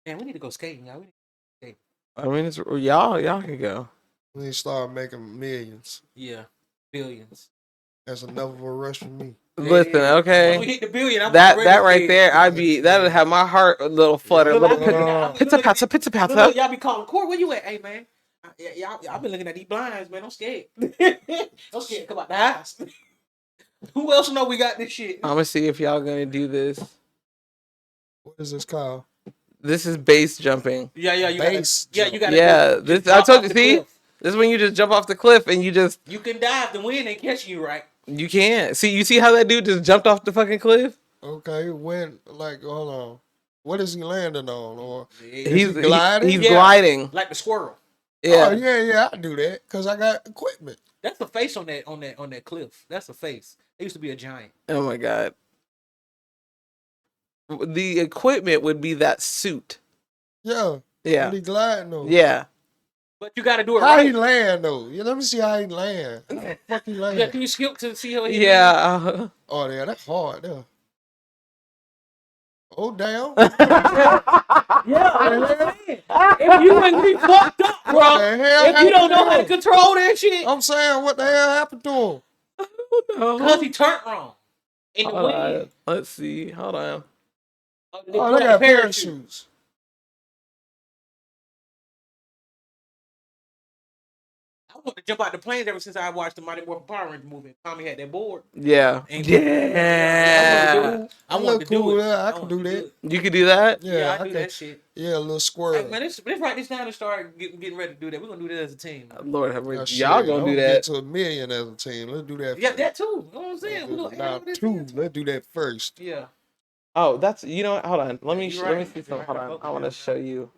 Man, we need to go skating, y'all. I mean, it's y'all can go. We need to start making millions. Yeah, billions. That's enough of a rush for me. Listen, okay. When we hit the billion, that right there, that'd have my heart a little flutter, a little pizza pata. Look, y'all be calling court. Where you at? Hey man, y'all been looking at these blinds, man. I'm scared. I'm scared to come out the house. Who else know we got this shit? I'm gonna see if y'all gonna do this. What is this called? This is base jumping. Yeah, you base. You got. Yeah, this I told you. See, this is when you just jump off the cliff and you can dive. The wind ain't catching you right. You can't. See, you see how that dude just jumped off the fucking cliff? Okay, hold on. What is he landing on? Or he's gliding? He's gliding. Like the squirrel. Yeah. Oh, yeah, I do that because I got equipment. That's a face on that cliff. That's a face. It used to be a giant. Oh my god. The equipment would be that suit. Yeah. Yeah. What he gliding though? Yeah. But you got to do it how right. He land though? Yeah, let me see how he land. How the fuck he land? Yeah, can you skip to see how he land? Oh yeah, that's hard there. Oh damn. If you ain't be fucked up, bro. If you don't know how to control that shit. I'm saying, what the hell happened to him? Because he turned wrong. In the wind. Let's see. Hold on. Oh, they got parachutes. I want to jump out the planes ever since I watched the Mighty Morphin Power Rangers movie. Tommy had that board. Yeah. I want to do it. I can do that. You can do that? Yeah, I do that shit. Yeah, a little squirrel. Hey, man, let's write this down and start getting ready to do that. We're going to do that as a team. Lord have mercy. Oh, Y'all gonna do that. Get to $1 million as a team. Let's do that. Yeah, that too. You know what I'm saying? Let's do that first. Yeah. Oh, that's hold on. Let me see something. Hold on. I want to show you.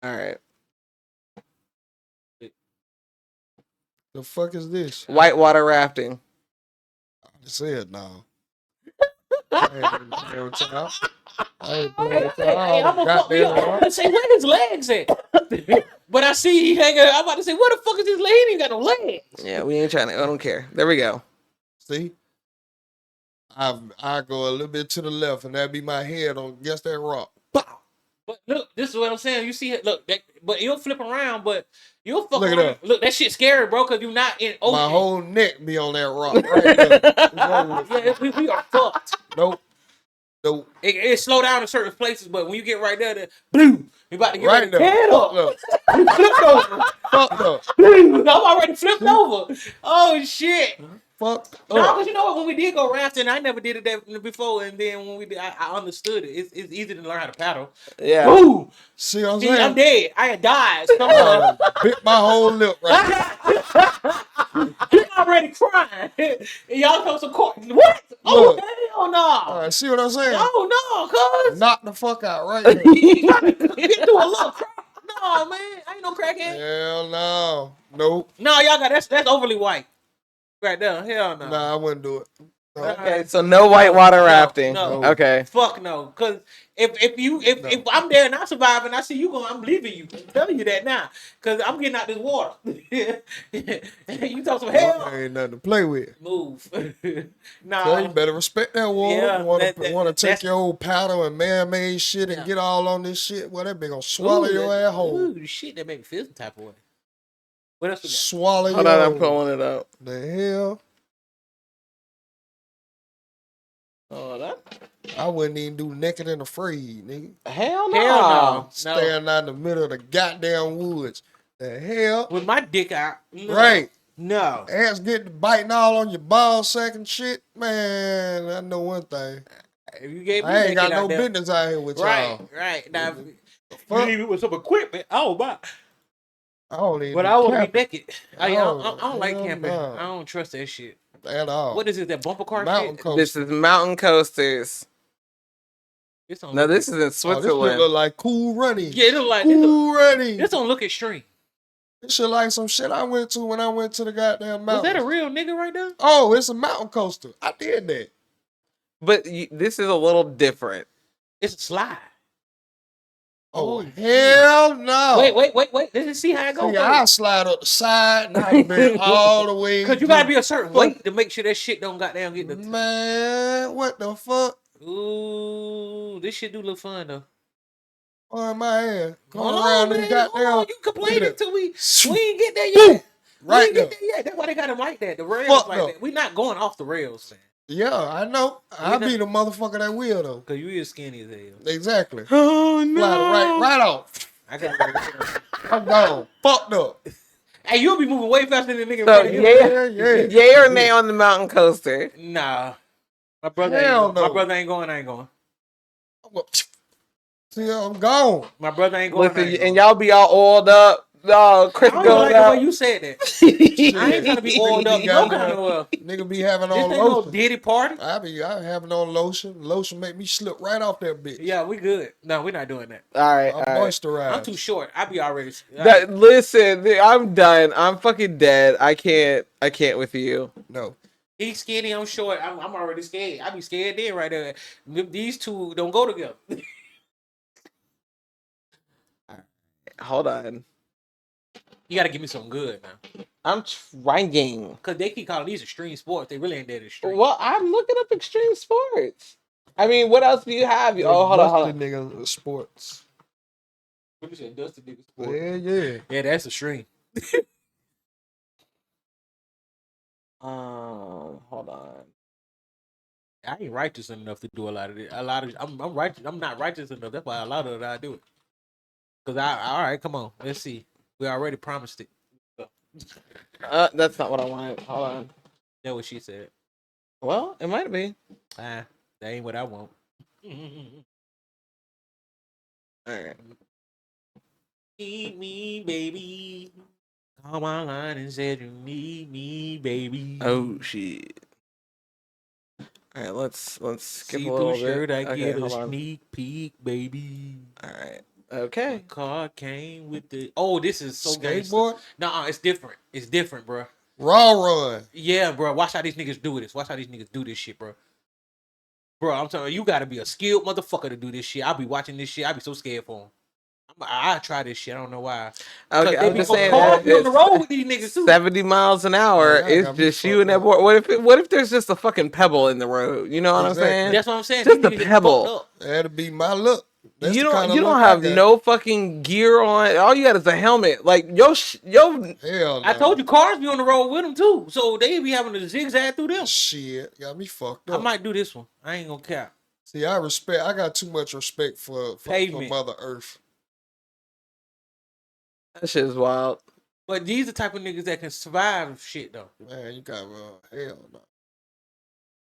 All right. The fuck is this? Whitewater rafting. I said no. I ain't playing with y'all. I'm gonna say where his legs at. But I see he hanging. I'm about to say where the fuck is his leg? He ain't got no legs. Yeah, we ain't trying to. I don't care. There we go. See, I go a little bit to the left, and that be my head on against that rock. But look, this is what I'm saying. You see it. Look, but you'll flip around, but you'll fuck Look at around. that. Look, that shit's scary, bro, because you're not in ocean. My whole neck be on that rock right there. Yeah, we are fucked. Nope. It slow down in certain places, but when you get right there, boom, you about to get right ready. Head up. You flipped over. Fucked up. I'm already flipped over. Oh shit. Fuck. No, because you know what? When we did go rafting, I never did it that before, and then when we did, I understood it. It's easy to learn how to paddle. Yeah. Ooh. See what I'm See, saying? I'm dead. I had died. Come on. Bit my whole lip right there. He already already crying. And y'all come some court. What? Oh, Look. hell no. See what I'm saying? Oh, no, cuz. Knock the fuck out right there. Trying to get through a little crack. No, man. I ain't no crackhead. Hell no. Nope. No, y'all got that's overly white. Right there. Hell no. Nah, I wouldn't do it. No. Okay, so no whitewater rafting. No. Okay. Fuck no. Cause if I'm there and I survive and I see you going, I'm leaving you. I'm telling you that now. Cause I'm getting out this water. You talk some hell. There ain't nothing to play with. Move. Nah. So you better respect that water. Yeah, want to take your old powder and man-made shit and get all on this shit? Well, that bitch gonna swallow your ass whole. Ooh, shit that made me feel some type of way. What else we got? Swallow Hold your on, I'm whole. pulling it up. The hell? Hold up. I wouldn't even do naked and afraid, nigga. Hell no. Hell no. Standing out in the middle of the goddamn woods. The hell? With my dick out. No. Right. No. Ants get biting all on your ball sack and shit. Man, I know one thing. If you gave me I ain't got naked no out there- business out here with Right, y'all. right. Now, if fuck? you leave it with some equipment. Oh, my. I don't even But do I want to camping be naked. I don't like hell camping. no. I don't trust that shit. At all. What is it? That bumper car Mountain shit? coaster. This is mountain coasters. This don't No, look this is in Oh, this shit Switzerland. look like Cool Running. Yeah, it look like Cool Running. this don't look extreme. This shit like some shit I went to when I went to the goddamn Was mountain. that a real nigga right there? Oh, it's a mountain coaster. I did that. But this is a little different. It's a slide. Oh, hell no. Wait. Let's see how it goes. See, I slide up the side and I been all the way. Cause you gotta be a certain weight to make sure that shit don't goddamn get the. Man, what the fuck? Ooh, this shit do look fun though. Oh, my ass. Going Hold around on, this man. goddamn. Hold on. You complaining Look at till we that. ain't get there Boom. yet. Right we ain't there. get there yet. That's why they got them like that. The rails Fuck like no. that. We not going off the rails, man. Yeah, I know. I be the motherfucker that will though. Cause you is skinny as hell. Exactly. Oh no. Fly right off. I got. I'm gone. Fucked up. Hey, you'll be moving way faster than the nigga. in So front of you. yay or nay on the mountain coaster? Nah, my brother. Hell ain't going. no. My brother ain't going. I ain't going. See, I'm gone. My brother ain't going. I Listen, ain't and going. y'all be all oiled up. Chris I don't even going like out. the way you said that. I ain't trying to be oiled up. No kind of well. Nigga be having This on ain't no lotion. Diddy party. I having on lotion. Lotion make me slip right off that bitch. Yeah, we good. No, we're not doing that. All right, I'm all right. moisturized. I'm too short. I be already. Listen, I'm done. I'm fucking dead. I can't with you. No. He's skinny. I'm short. I'm already scared. I be scared then right there. These two don't go together. Hold on. You gotta give me something good now. I'm trying. Cause they keep calling these extreme sports. They really ain't that extreme. Well, I'm looking up extreme sports. I mean, what else do you have? Oh, hold on. Nigga sports. You said dusty nigga sport. Yeah. Yeah, that's extreme. Hold on. I ain't righteous enough to do a lot of it. I'm righteous. I'm not righteous enough. That's why a lot of it I do it. Cause all right, come on. Let's see. We already promised it. That's not what I wanted. Hold on. That's what she said. Well, it might be. That ain't what I want. All right. Need me, baby. Come online and said you need me, baby. Oh shit. All right, let's skip See a little through shirt, bit. I Okay, get a hold on. sneak peek, baby. All right. Okay. Car came with the. Oh, this is so gangster. Skateboard? Nah, it's different. It's different, bro. Raw run. Yeah, bro. Watch how these niggas do this. Watch how these niggas do this shit, bro. Bro, I'm telling you, you gotta be a skilled motherfucker to do this shit. I'll be watching this shit. I'll be so scared for him. I try this shit. I don't know why. Okay, They I'm be just on saying cars, that be on the it's road with these niggas too. 70 miles an hour. Yeah, I It's got me just you and fucked that boy. What if there's just a fucking pebble in the road? You know what Exactly. I'm saying? That's what I'm saying. Just These a niggas get pebble. fucked up. That'll be my look. That's You the don't kinda you don't look I have got. no fucking gear on. All you got is a helmet. Like yo. Hell I no. told you, cars be on the road with them too, so they be having to zigzag through them. Shit, got me fucked I up. might do this one. I ain't gonna cap. See, I got too much respect for Pavement. Mother Earth. That shit is wild. But these the type of niggas that can survive shit though. Man, you got hell no.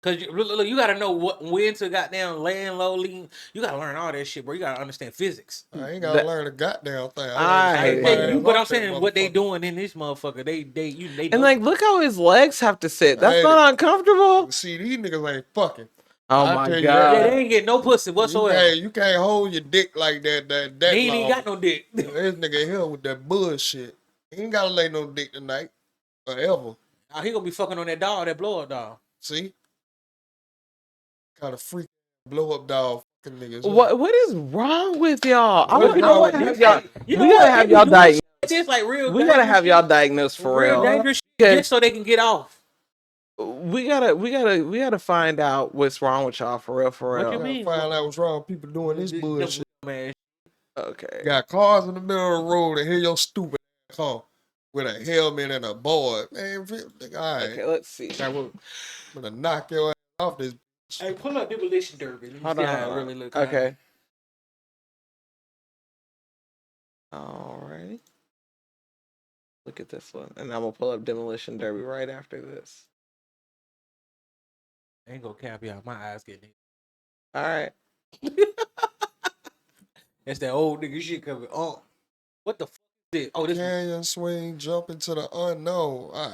Cause look, you gotta know when to goddamn land low, lean. You gotta learn all that shit, bro. You gotta understand physics. I ain't gotta learn a goddamn thing. But I'm saying what they doing in this motherfucker. They and like, look how his legs have to sit. That's not uncomfortable. See, these niggas ain't fucking. Oh my god. Yeah, they ain't getting no pussy whatsoever. You can't hold your dick like that. He ain't even got no dick. This nigga here with that bullshit. He ain't gotta lay no dick tonight. Forever. He gonna be fucking on that doll, that blow up doll. See? Kind of freak blow up doll fucking niggas. What is wrong with y'all? We gotta have y'all diagnosed. It's like real. We gotta have y'all diagnosed for real. Dangerous shit just so they can get off. We gotta find out what's wrong with y'all for real. What you mean? Find out what's wrong with people doing this bullshit. Man. Okay. Got cars in the middle of the road and hear your stupid car with a helmet and a board. Man, all right. Okay, let's see. I'm gonna knock your ass off this. Hey, pull up Demolition Derby. Hold on. Really look okay. Alright. Look at this one. And I'm gonna pull up Demolition Derby right after this. I ain't gonna cap y'all. My eyes getting it. Alright. That's that old nigga shit coming on. What the fuck is this? Oh, this canyon swing, jump into the unknown. All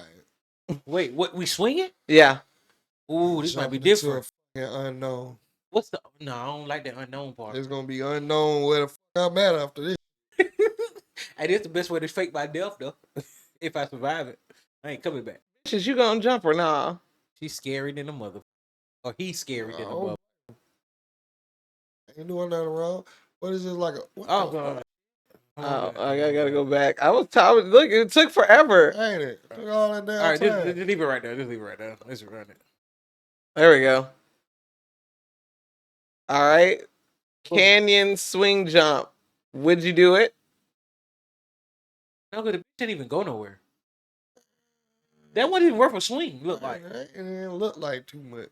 right. Wait, what? We swinging? Yeah. Ooh, this Jump might be into different. a unknown. What's the? No, I don't like that unknown part. It's gonna be unknown where the fuck I'm at after this. Hey, this the best way to fake my death though. If I survive it, I ain't coming back. Bitches, you gonna jump or nah? She's scary than a mother. Or he's scary than a mother. Ain't doing nothing wrong. What is this like? God. I gotta go back. I was tired. Look, it took forever. Ain't it? Took all that damn All right, time. just leave it right there. Just leave it right there. Let's run it. There we go. All right. Canyon swing jump. Would you do it? No, because the bitch didn't even go nowhere. That wasn't even worth a swing. Look like it didn't look like too much.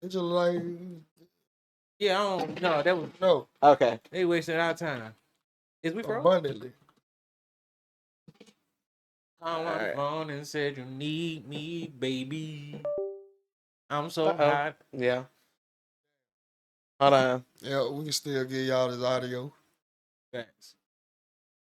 It just like yeah. I don't. No, that was no. Okay. They wasted our time. Is we bro? Abundantly. I was on the phone and said you need me, baby. I'm so hot. Yeah. Hold on. Yeah, we can still get y'all this audio. Thanks.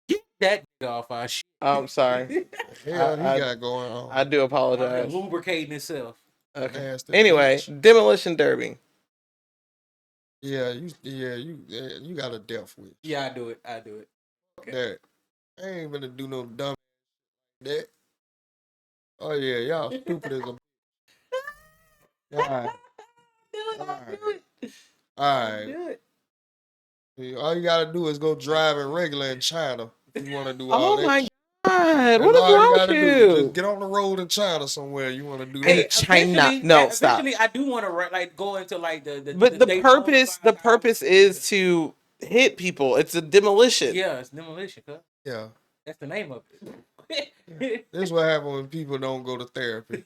Get that nigga off our shit. I'm sorry. Yeah, he got going on. I do apologize. Lubricating itself. Okay. Nasty Anyway, bitch. Demolition Derby. Yeah, you got a death wish. Yeah, I do it. I do it. Okay. That. I ain't gonna do no dumb like that. Oh yeah, y'all stupid as a All right. All right. All you gotta do is go driving regular in China if you want to do all that. Oh my shit. God! What That's is all wrong with gotta do. you? Just get on the road in China somewhere. You want to do Hey, that? China. No, stop. Eventually, I do want to like go into like But the purpose is to hit people. It's a demolition. Yeah, it's demolition. Huh? Yeah. That's the name of it. This is what happens when people don't go to therapy.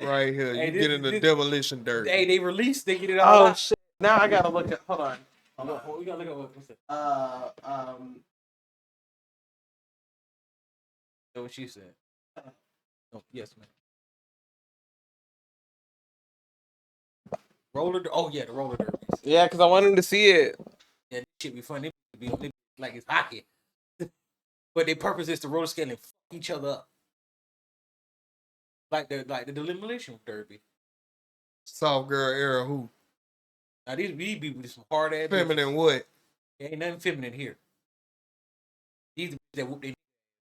Right here, Hey, you get in the demolition dirt. Hey, they released. They get it all Oh out. shit! Now I gotta look at. Hold on. We gotta look at what's it. What she said. Oh, yes, man. Oh yeah, the roller derbies. Yeah, because I wanted to see it. Yeah, this shit be fun. They be like it's hockey, but their purpose is to roller skate and fuck each other up, like the demolition derby. Soft girl era who? Now these be with some hard ass Feminine what? There ain't nothing feminine here. These that whoop their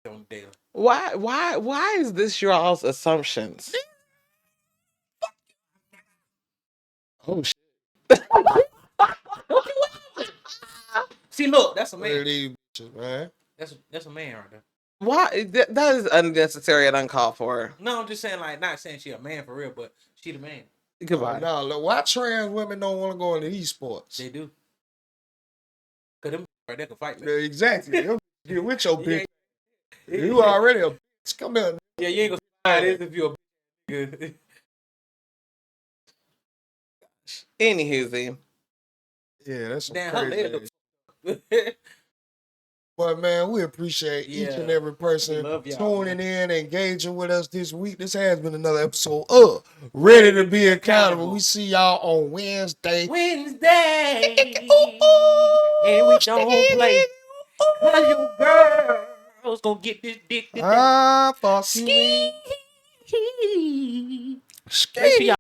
on the daily. Why is this y'all's assumptions? Oh shit! See, look, that's a Look at man. these bitches, man. That's a man right there. Why that is unnecessary and uncalled for. No, I'm just saying, like, not saying she a man for real, but she the man. Goodbye. No, look, why trans women don't want to go into esports? They do. Cause them right there can fight. Yeah, exactly. You get with your bitch. You already a bitch. Come here. Yeah, you ain't gonna fight this if you're a bitch. Anywho, yeah, that's some Damn, her crazy. leg look- Boy, But man, we appreciate each and every person tuning in, engaging with us this week. This has been another episode of Ready to Be Accountable. We see y'all on Wednesday. And we don't play. Cause your girl's gonna get this dick today. Fuck you. Ski.